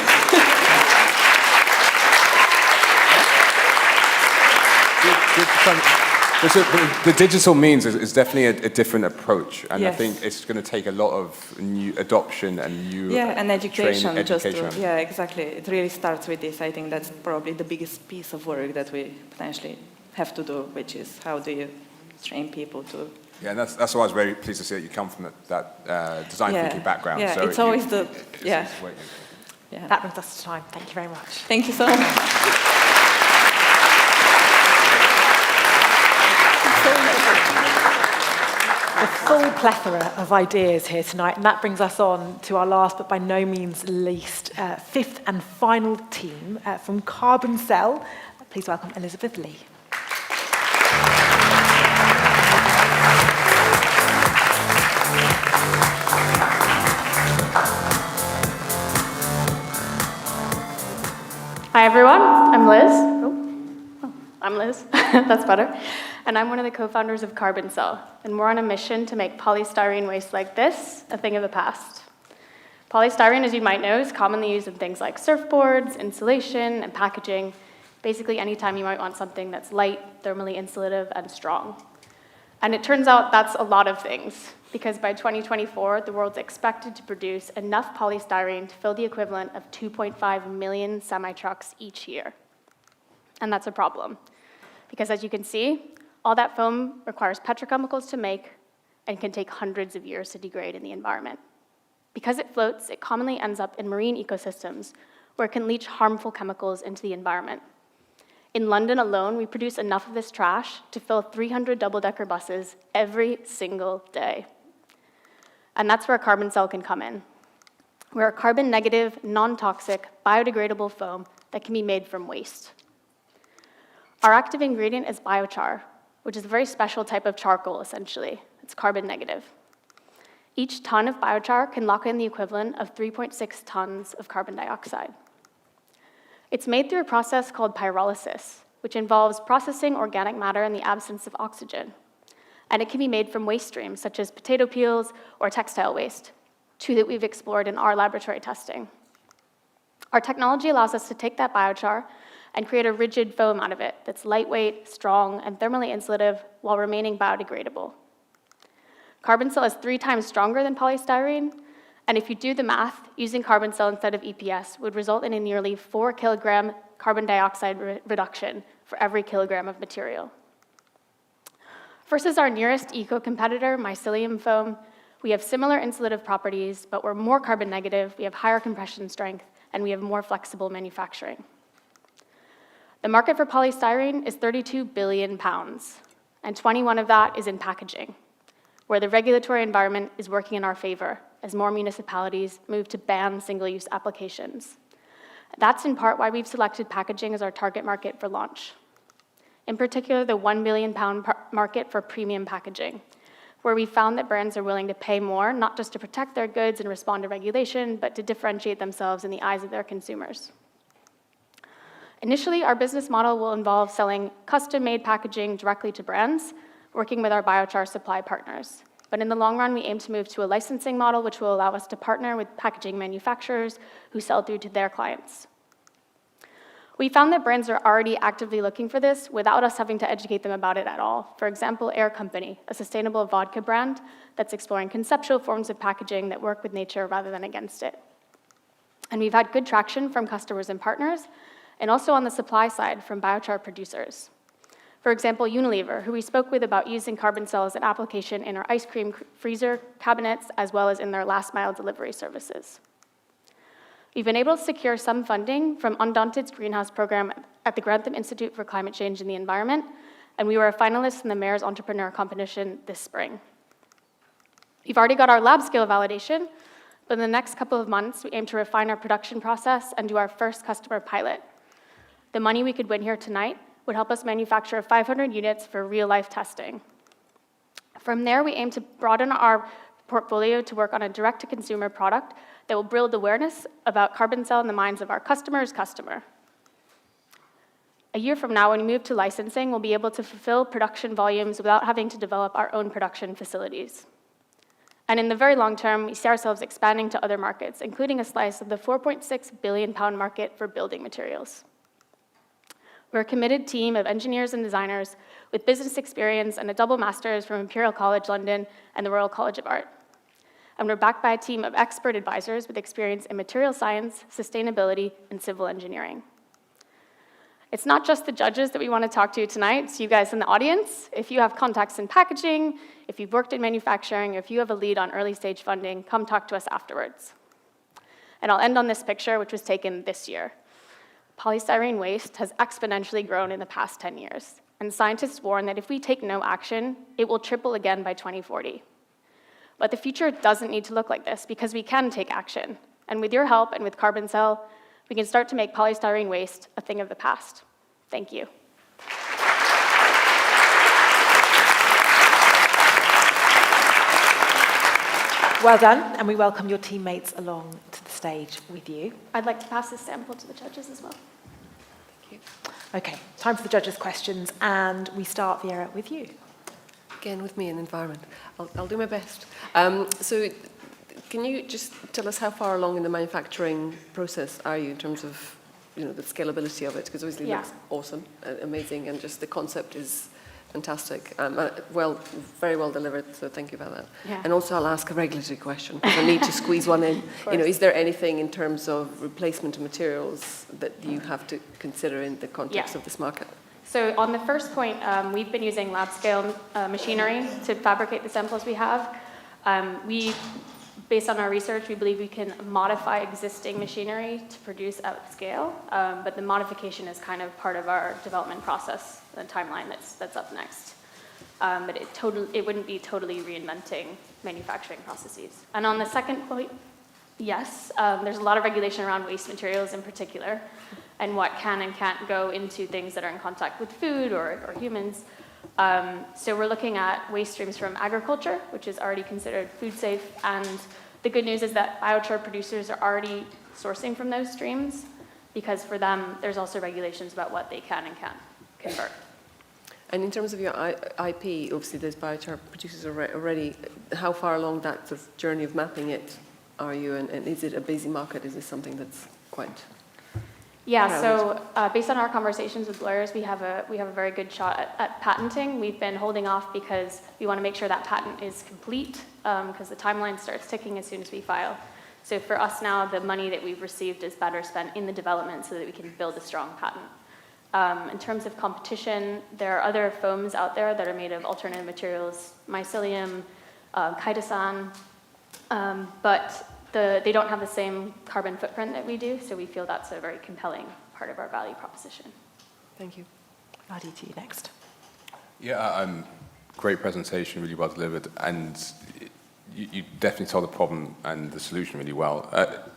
[SPEAKER 6] The digital means is definitely a different approach, and
[SPEAKER 11] Yes.
[SPEAKER 6] I think it's going to take a lot of new adoption and new
[SPEAKER 11] and education.
[SPEAKER 6] education.
[SPEAKER 11] Yeah, exactly. It really starts with this. I think that's probably the biggest piece of work that we potentially have to do, which is how do you train people to...
[SPEAKER 6] Yeah, and that's why I was very pleased to see that you come from that design thinking background.
[SPEAKER 11] Yeah,
[SPEAKER 6] so
[SPEAKER 11] it's always the...
[SPEAKER 6] it's
[SPEAKER 11] Yeah.
[SPEAKER 1] Yeah. That brings us to time. Thank you very much.
[SPEAKER 11] Thank you so much.
[SPEAKER 1] A full plethora of ideas here tonight, and that brings us on to our last but by no means least, fifth and final team from Carbon Cell. Please welcome Elizabeth Lee.
[SPEAKER 12] Hi everyone, I'm Liz. I'm Liz, that's better. And I'm one of the co-founders of Carbon Cell, and we're on a mission to make polystyrene waste like this a thing of the past. Polystyrene, as you might know, is commonly used in things like surfboards, insulation, and packaging. Basically, anytime you might want something that's light, thermally insulative, and strong. And it turns out that's a lot of things, because by 2024, the world's expected to produce enough polystyrene to fill the equivalent of 2.5 million semi-trucks each year. And that's a problem, because as you can see, all that foam requires petrochemicals to make and can take hundreds of years to degrade in the environment. Because it floats, it commonly ends up in marine ecosystems, where it can leach harmful chemicals into the environment. In London alone, we produce enough of this trash to fill 300 double-decker buses every single day. And that's where Carbon Cell can come in. We're a carbon-negative, non-toxic, biodegradable foam that can be made from waste. Our active ingredient is biochar, which is a very special type of charcoal, essentially. It's carbon-negative. Each ton of biochar can lock in the equivalent of 3.6 tons of carbon dioxide. It's made through a process called pyrolysis, which involves processing organic matter in the absence of oxygen. And it can be made from waste streams, such as potato peels or textile waste, two that we've explored in our laboratory testing. Our technology allows us to take that biochar and create a rigid foam out of it that's lightweight, strong, and thermally insulative while remaining biodegradable. Carbon Cell is 3 times stronger than polystyrene, and if you do the math, using Carbon Cell instead of EPS would result in a nearly 4 kilogram carbon dioxide reduction for every kilogram of material. Versus our nearest eco-competitor, mycelium foam, we have similar insulative properties, but we're more carbon negative, we have higher compression strength, and we have more flexible manufacturing. The market for polystyrene is 32 billion pounds, and 21 of that is in packaging, where the regulatory environment is working in our favor as more municipalities move to ban single-use applications. That's in part why we've selected packaging as our target market for launch. In particular, the £1 billion market for premium packaging, where we found that brands are willing to pay more, not just to protect their goods and respond to regulation, but to differentiate themselves in the eyes of their consumers. Initially, our business model will involve selling custom-made packaging directly to brands, working with our biochar supply partners. But in the long run, we aim to move to a licensing model, which will allow us to partner with packaging manufacturers who sell through to their clients. We found that brands are already actively looking for this without us having to educate them about it at all. For example, Air Company, a sustainable vodka brand that's exploring conceptual forms of packaging that work with nature rather than against it. And we've had good traction from customers and partners, and also on the supply side from biochar producers. For example, Unilever, who we spoke with about using Carbon Cell as an application in our ice cream freezer cabinets, as well as in their last-mile delivery services. We've been able to secure some funding from Undaunted's greenhouse program at the Grantham Institute for Climate Change and the Environment, and we were a finalist in the Mayor's Entrepreneur Competition this spring. We've already got our lab-scale validation, but in the next couple of months, we aim to refine our production process and do our first customer pilot. The money we could win here tonight would help us manufacture 500 units for real-life testing. From there, we aim to broaden our portfolio to work on a direct-to-consumer product that will build awareness about Carbon Cell in the minds of our customer's customer. A year from now, when we move to licensing, we'll be able to fulfill production volumes without having to develop our own production facilities. And in the very long term, we see ourselves expanding to other markets, including a slice of the £4.6 billion market for building materials. We're a committed team of engineers and designers with business experience and a double master's from Imperial College London and the Royal College of Art. And we're backed by a team of expert advisors with experience in material science, sustainability, and civil engineering. It's not just the judges that we want to talk to tonight, it's you guys in the audience. If you have contacts in packaging, if you've worked in manufacturing, or if you have a lead on early stage funding, come talk to us afterwards. And I'll end on this picture, which was taken this year. Polystyrene waste has exponentially grown in the past 10 years, and scientists warn that if we take no action, it will triple again by 2040. But the future doesn't need to look like this, because we can take action. And with your help and with Carbon Cell, we can start to make polystyrene waste a thing of the past. Thank you.
[SPEAKER 1] Well done, and we welcome your teammates along to the stage with you.
[SPEAKER 12] I'd like to pass this sample to the judges as well.
[SPEAKER 5] Thank you.
[SPEAKER 1] Okay, time for the judges' questions, and we start, Vera, with you.
[SPEAKER 5] Again, with me in environment. I'll do my best. So can you just tell us how far along in the manufacturing process are you in terms of, you know, the scalability of it? Because obviously it looks awesome, amazing, and just the concept is fantastic. Very well delivered, so thank you about that.
[SPEAKER 12] Yeah.
[SPEAKER 5] And also I'll ask a regulatory question, because I need to squeeze one in. You know, is there anything in terms of replacement of materials that you have to consider in the context of this market?
[SPEAKER 12] So on the first point, we've been using lab scale machinery to fabricate the samples we have. Based on our research, we believe we can modify existing machinery to produce at scale, but the modification is kind of part of our development process, the timeline that's up next. But it wouldn't be totally reinventing manufacturing processes. And on the second point, yes, there's a lot of regulation around waste materials in particular, and what can and can't go into things that are in contact with food or humans. So we're looking at waste streams from agriculture, which is already considered food safe, and the good news is that biochar producers are already sourcing from those streams, because for them, there's also regulations about what they can and can't convert.
[SPEAKER 5] And in terms of your IP, obviously there's biochar producers already. How far along that sort of journey of mapping it are you, and is it a busy market? Is this something that's quite...
[SPEAKER 12] Yeah, so based on our conversations with lawyers, we have a very good shot at patenting. We've been holding off because we want to make sure that patent is complete, because the timeline starts ticking as soon as we file. So for us now, the money that we've received is better spent in the development so that we can build a strong patent. In terms of competition, there are other foams out there that are made of alternative materials, mycelium, chitosan, but they don't have the same carbon footprint that we do, so we feel that's a very compelling part of our value proposition.
[SPEAKER 5] Thank you.
[SPEAKER 1] Adi, to you next.
[SPEAKER 6] Yeah, great presentation, really well delivered, and you definitely told the problem and the solution really well.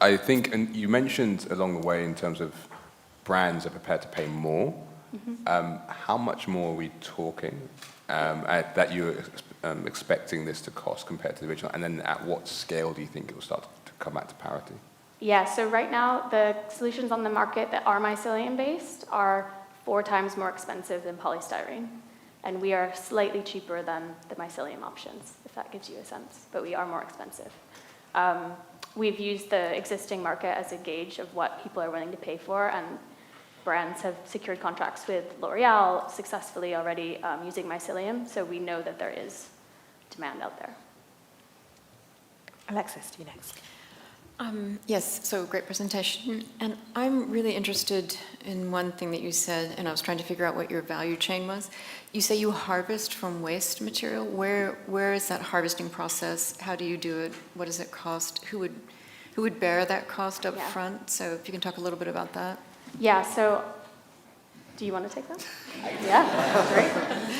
[SPEAKER 6] I think, and you mentioned along the way in terms of brands are prepared to pay more. Mm-hmm. How much more are we talking that you're expecting this to cost compared to the original, and then at what scale do you think it will start to come back to parity?
[SPEAKER 12] Yeah, so right now, the solutions on the market that are mycelium-based are 4 times more expensive than polystyrene, and we are slightly cheaper than the mycelium options, if that gives you a sense, but we are more expensive. We've used the existing market as a gauge of what people are willing to pay for, and brands have secured contracts with L'Oreal successfully already using mycelium, so we know that there is demand out there.
[SPEAKER 1] Alexis, to you next.
[SPEAKER 4] Yes, so great presentation. And I'm really interested in one thing that you said, and I was trying to figure out what your value chain was. You say you harvest from waste material. Where is that harvesting process? How do you do it? What does it cost? Who would bear that cost up front? So if you can talk a little bit about that.
[SPEAKER 12] Yeah, so do you want to take that? Yeah, great.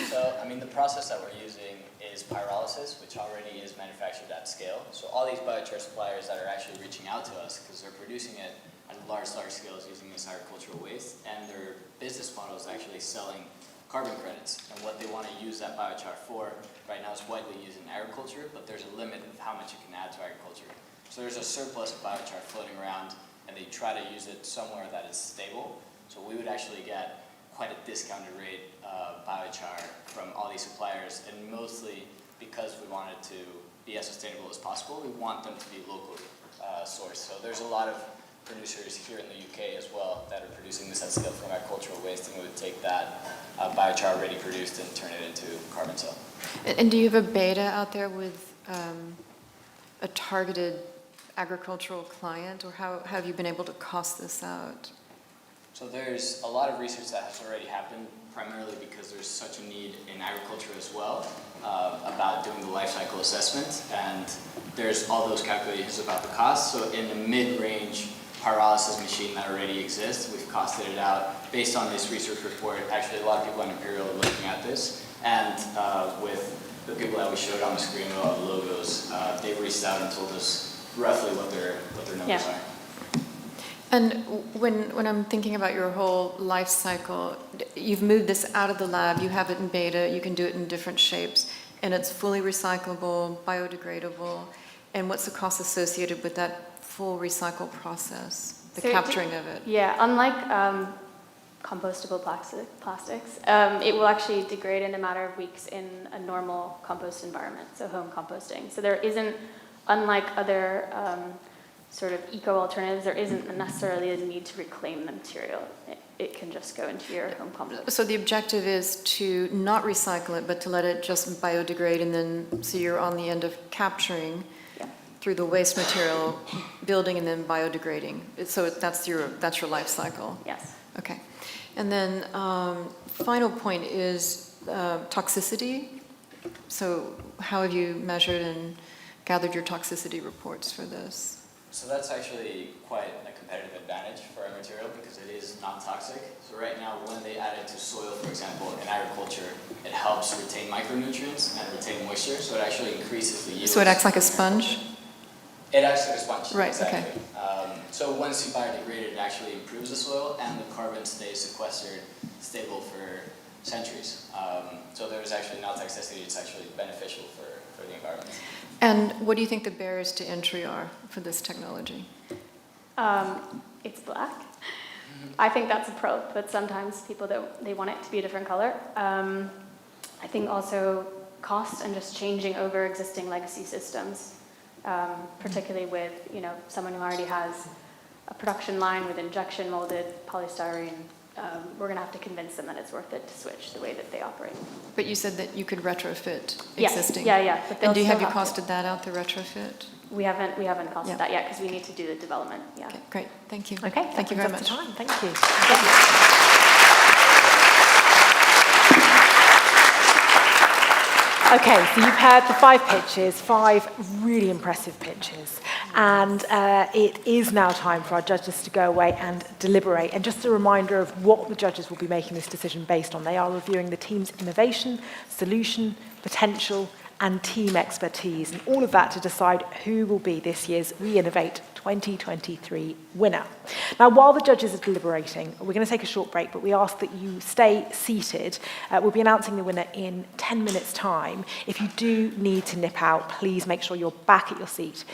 [SPEAKER 13] So, I mean, the process that we're using is pyrolysis, which already is manufactured at scale. So all these biochar suppliers that are actually reaching out to us, because they're producing it at large scales using this agricultural waste, and their business model is actually selling carbon credits. And what they want to use that biochar for right now is widely used in agriculture, but there's a limit of how much you can add to agriculture. So there's a surplus of biochar floating around, and they try to use it somewhere that is stable. So we would actually get quite a discounted rate of biochar from all these suppliers, and mostly because we want it to be as sustainable as possible, we want them to be locally sourced. So there's a lot of producers here in the UK as well that are producing this at scale from agricultural waste, and we would take that biochar already produced and turn it into carbon cell.
[SPEAKER 4] And do you have a beta out there with a targeted agricultural client, or how have you been able to cost this out?
[SPEAKER 13] So there's a lot of research that has already happened, primarily because there's such a need in agriculture as well about doing the life cycle assessment, and there's all those calculations about the cost. So in the mid-range pyrolysis machine that already exists, we've costed it out based on this research report. Actually, a lot of people in Imperial are looking at this, and with the people that we showed on the screen with all the logos, they've reached out and told us roughly what their numbers are.
[SPEAKER 4] And when I'm thinking about your whole life cycle, you've moved this out of the lab, you have it in beta, you can do it in different shapes, and it's fully recyclable, biodegradable. And what's the cost associated with that full recycle process, the capturing of it?
[SPEAKER 12] Yeah, unlike compostable plastics, it will actually degrade in a matter of weeks in a normal compost environment, so home composting. So there isn't, unlike other sort of eco alternatives, there isn't necessarily a need to reclaim the material. It can just go into your home compost.
[SPEAKER 4] So the objective is to not recycle it, but to let it just biodegrade, and then so you're on the end of capturing through the waste material, building and then biodegrading. So that's your life cycle.
[SPEAKER 12] Yes.
[SPEAKER 4] Okay. And then final point is toxicity. So how have you measured and gathered your toxicity reports for this?
[SPEAKER 13] So that's actually quite a competitive advantage for our material because it is non-toxic. So right now, when they add it to soil, for example, in agriculture, it helps retain micronutrients and retain moisture, so it actually increases the yield.
[SPEAKER 4] So it acts like a sponge?
[SPEAKER 13] It acts like a sponge,
[SPEAKER 4] right,
[SPEAKER 13] exactly.
[SPEAKER 4] Okay.
[SPEAKER 13] So once you biodegrade it, it actually improves the soil, and the carbon stays sequestered, stable for centuries. So there's actually no toxicity, it's actually beneficial for the environment.
[SPEAKER 4] And what do you think the barriers to entry are for this technology?
[SPEAKER 12] It's black. I think that's a pro, but sometimes people they want it to be a different color. I think also cost and just changing over existing legacy systems, particularly with someone who already has a production line with injection molded polystyrene. We're going to have to convince them that it's worth it to switch the way that they operate.
[SPEAKER 4] But you said that you could retrofit
[SPEAKER 12] Yes.
[SPEAKER 4] existing.
[SPEAKER 12] Yeah. But
[SPEAKER 4] and have you costed that out, the retrofit?
[SPEAKER 12] We haven't costed that yet because we need to do the development. Yeah.
[SPEAKER 4] Okay, great. Thank you.
[SPEAKER 1] Okay.
[SPEAKER 4] Thank you very much.
[SPEAKER 1] Time. Thank you. Okay, so you've heard the 5 pitches, 5 really impressive pitches, and it is now time for our judges to go away and deliberate. And just a reminder of what the judges will be making this decision based on. They are reviewing the team's innovation, solution, potential, and team expertise, and all of that to decide who will be this year's WE Innovate 2023 winner. Now, while the judges are deliberating, we're going to take a short break, but we ask that you stay seated. We'll be announcing the winner in 10 minutes' time. If you do need to nip out, please make sure you're back at your seat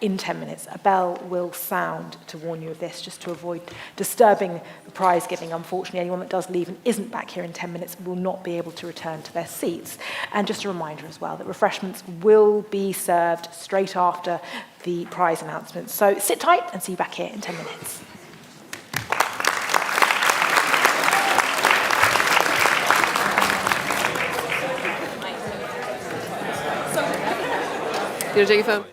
[SPEAKER 1] in 10 minutes. A bell will sound to warn you of this, just to avoid disturbing the prize giving. Unfortunately, anyone that does leave and isn't back here in 10 minutes will not be able to return to their seats. And just a reminder as well that refreshments will be served straight after the prize announcement. So sit tight and see you back here in 10 minutes.
[SPEAKER 5] You take your phone.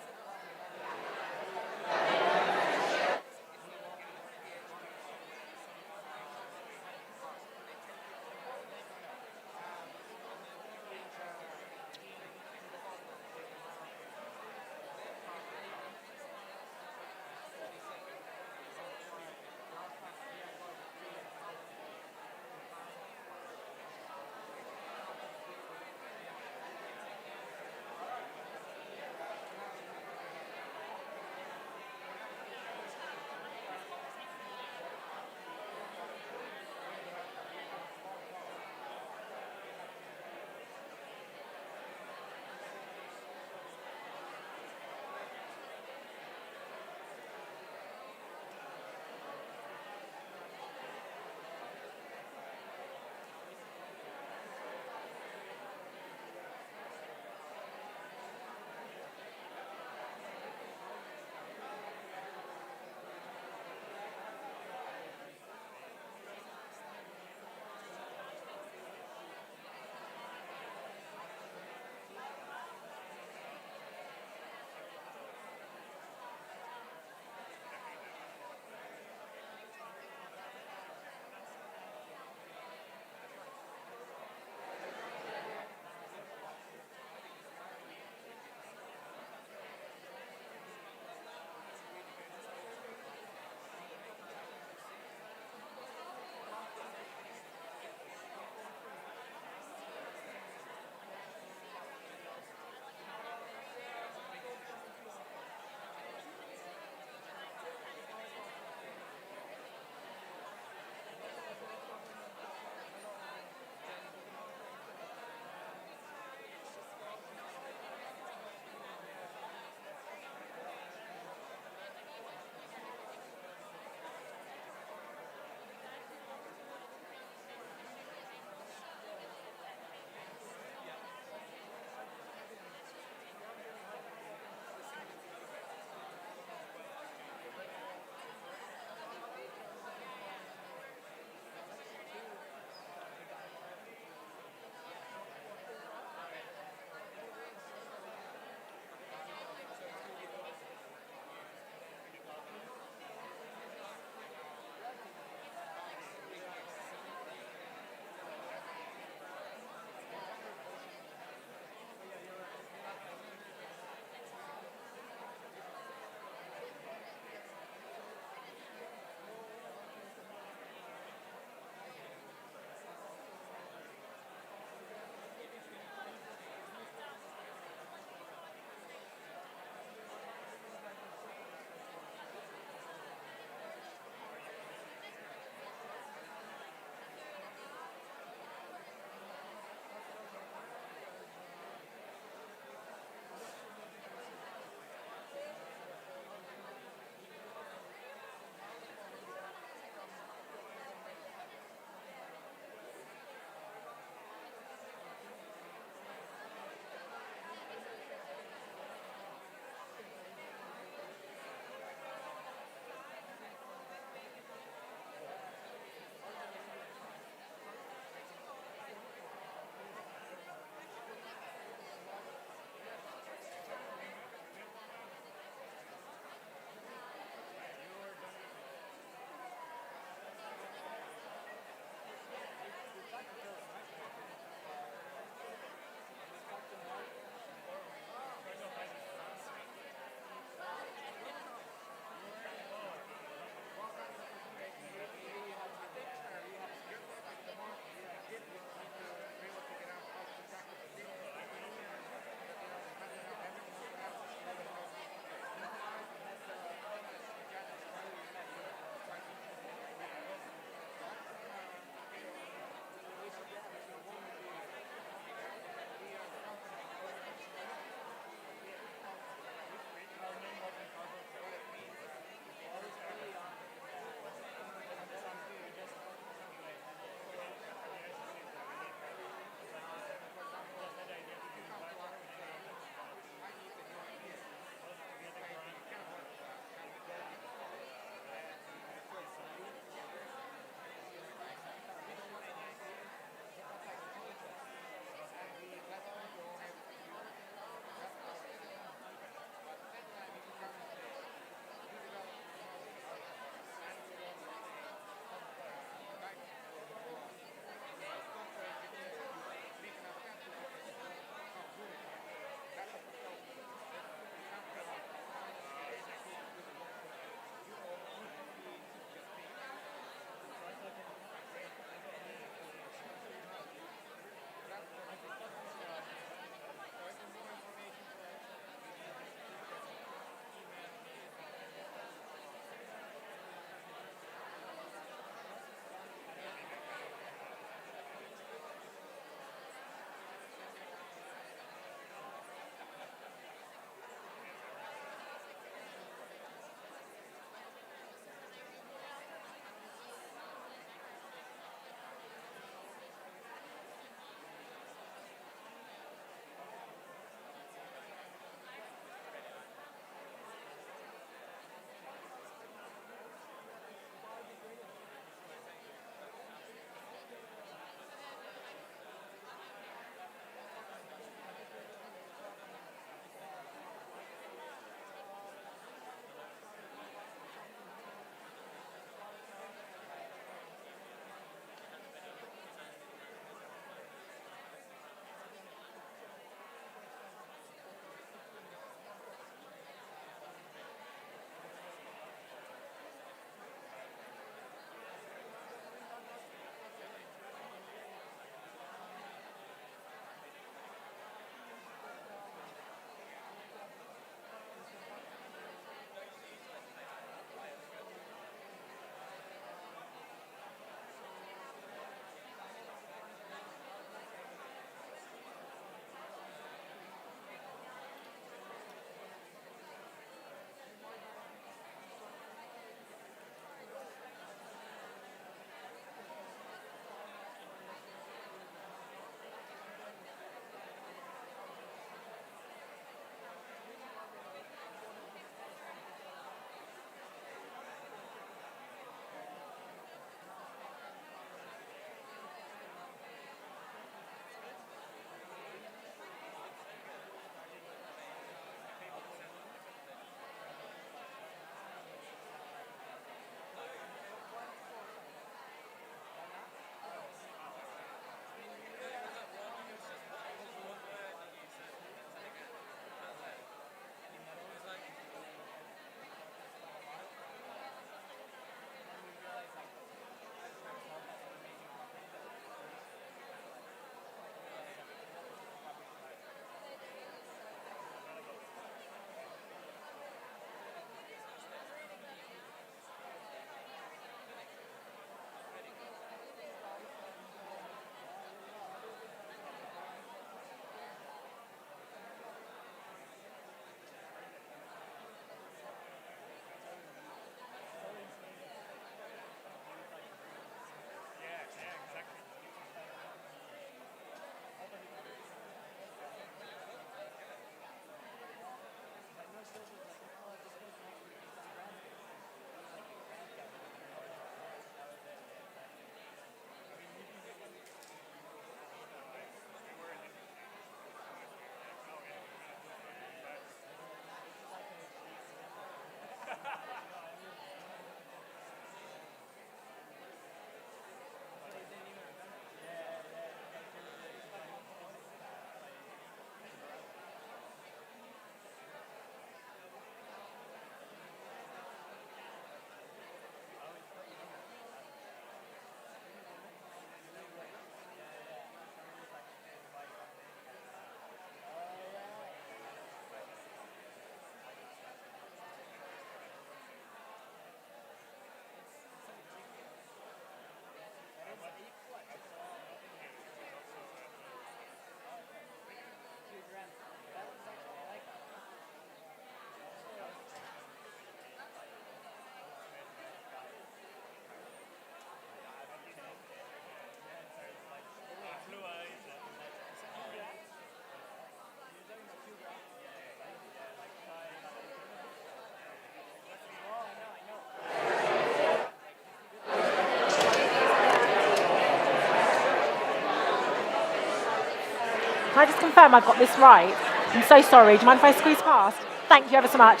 [SPEAKER 1] Can I just confirm I've got this right? I'm so sorry. Do you mind if I squeeze past? Thank you ever so much.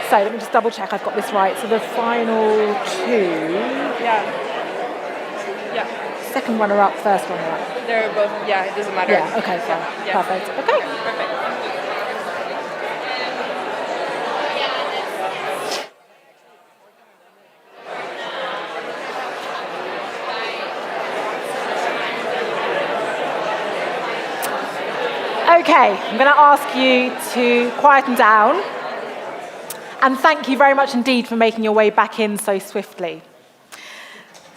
[SPEAKER 1] So let me just double check I've got this right. So the final two.
[SPEAKER 14] Yeah. Yeah.
[SPEAKER 1] Second runner-up, first runner-up.
[SPEAKER 14] They're both, yeah, it doesn't matter.
[SPEAKER 1] Yeah, okay, fine.
[SPEAKER 14] Yeah.
[SPEAKER 1] Perfect. Okay.
[SPEAKER 14] Perfect.
[SPEAKER 1] Okay, I'm going to ask you to quieten down. And thank you very much indeed for making your way back in so swiftly.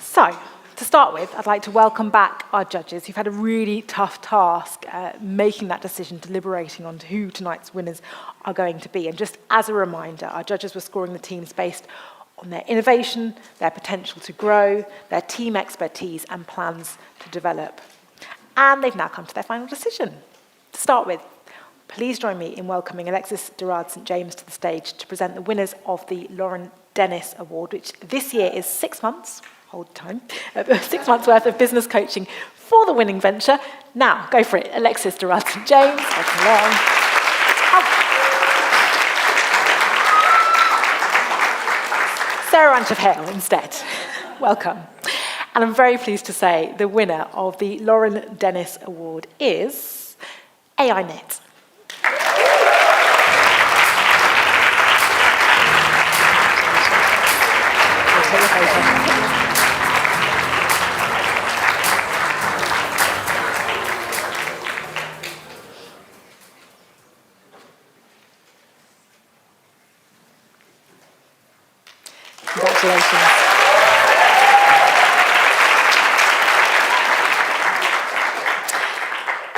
[SPEAKER 1] So, to start with, I'd like to welcome back our judges who've had a really tough task making that decision, deliberating on who tonight's winners are going to be. And just as a reminder, our judges were scoring the teams based on their innovation, their potential to grow, their team expertise and plans to develop. And they've now come to their final decision. To start with, please join me in welcoming Alexis Durard St. James to the stage to present the winners of the Lauren Dennis Award, which this year is 6 months, hold time, 6 months worth of business coaching for the winning venture. Now, go for it. Alexis Durard St. James, welcome along. Sarah Ranch of Hale instead. Welcome. And I'm very pleased to say the winner of the Lauren Dennis Award is AINet. Congratulations.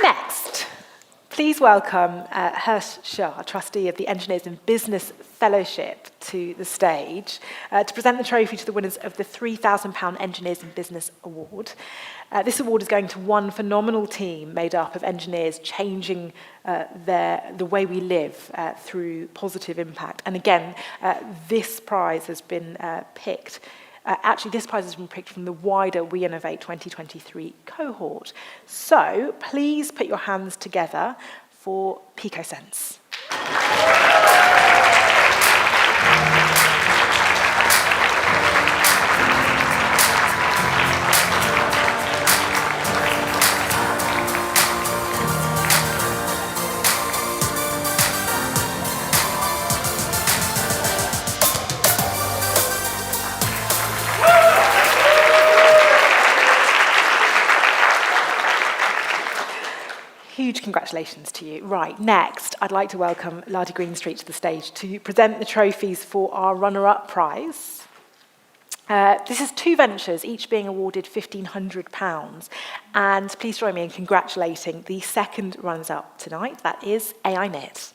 [SPEAKER 1] Next, please welcome Hirsch Shah, trustee of the Engineers in Business Fellowship, to the stage to present the trophy to the winners of the £3,000 Engineers in Business Award. This award is going to one phenomenal team made up of engineers changing the way we live through positive impact. And again, this prize has been picked. Actually, this prize has been picked from the wider WE Innovate 2023 cohort. So please put your hands together for PicoSense. Huge congratulations to you. Right, next, I'd like to welcome Lardy Greenstreet to the stage to present the trophies for our runner-up prize. This is 2 ventures, each being awarded £1,500. And please join me in congratulating the second runners-up tonight, that is AINet.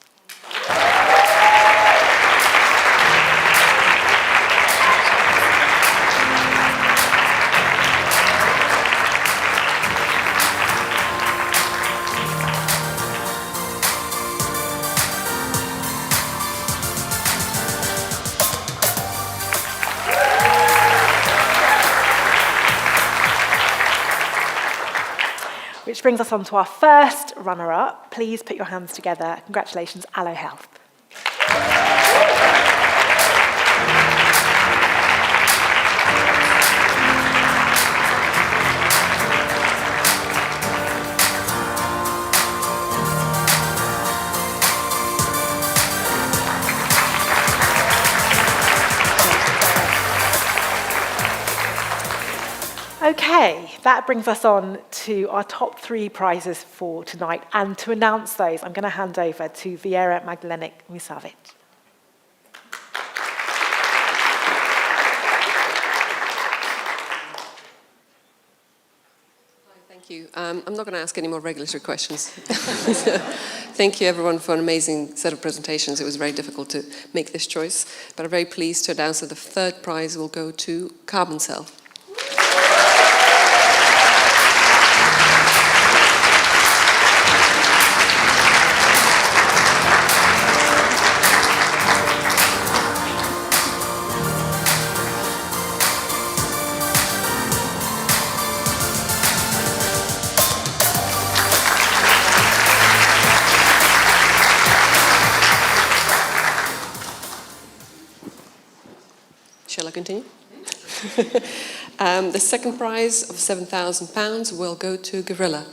[SPEAKER 1] Which brings us on to our first runner-up. Please put your hands together. Congratulations, Allo Health. Okay, that brings us on to our top 3 prizes for tonight. And to announce those, I'm going to hand over to Viera Magdalenik-Musavit.
[SPEAKER 5] Thank you. I'm not going to ask any more regulatory questions. Thank you, everyone, for an amazing set of presentations. It was very difficult to make this choice, but I'm very pleased to announce that the 3rd prize will go to Carbon Cell.
[SPEAKER 15] continue? The second prize of £7,000 will go to Gorilla.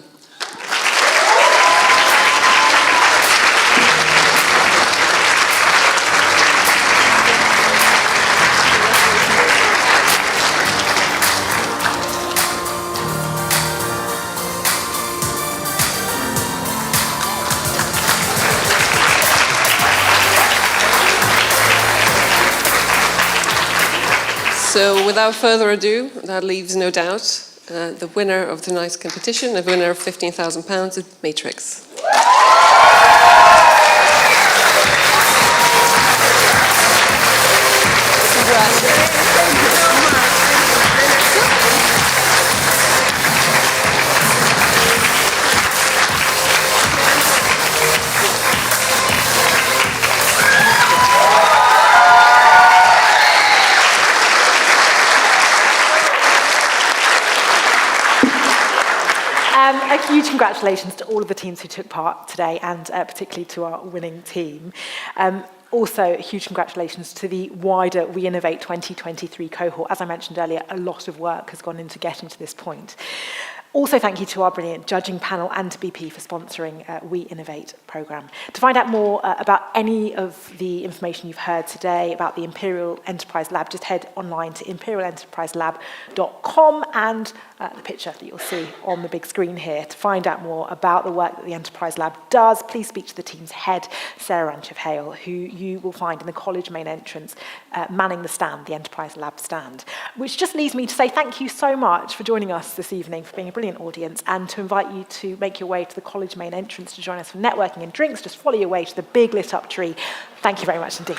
[SPEAKER 15] So without further ado, that leaves no doubt, the winner of tonight's competition, the winner of £15,000 is Matrix.
[SPEAKER 1] A huge congratulations to all of the teams who took part today, and particularly to our winning team. Also, huge congratulations to the wider WE Innovate 2023 cohort. As I mentioned earlier, a lot of work has gone into getting to this point. Also, thank you to our brilliant judging panel and to BP for sponsoring WE Innovate programme. To find out more about any of the information you've heard today about the Imperial Enterprise Lab, just head online to imperialenterpriselab.com and the picture that you'll see on the big screen here. To find out more about the work that the Enterprise Lab does, please speak to the team's head, Sarah Ranchev-Hale, who you will find in the college main entrance, manning the stand, the Enterprise Lab stand. Which just leaves me to say thank you so much for joining us this evening, for being a brilliant audience, and to invite you to make your way to the college main entrance to join us for networking and drinks. Just follow your way to the big lit up tree. Thank you very much indeed.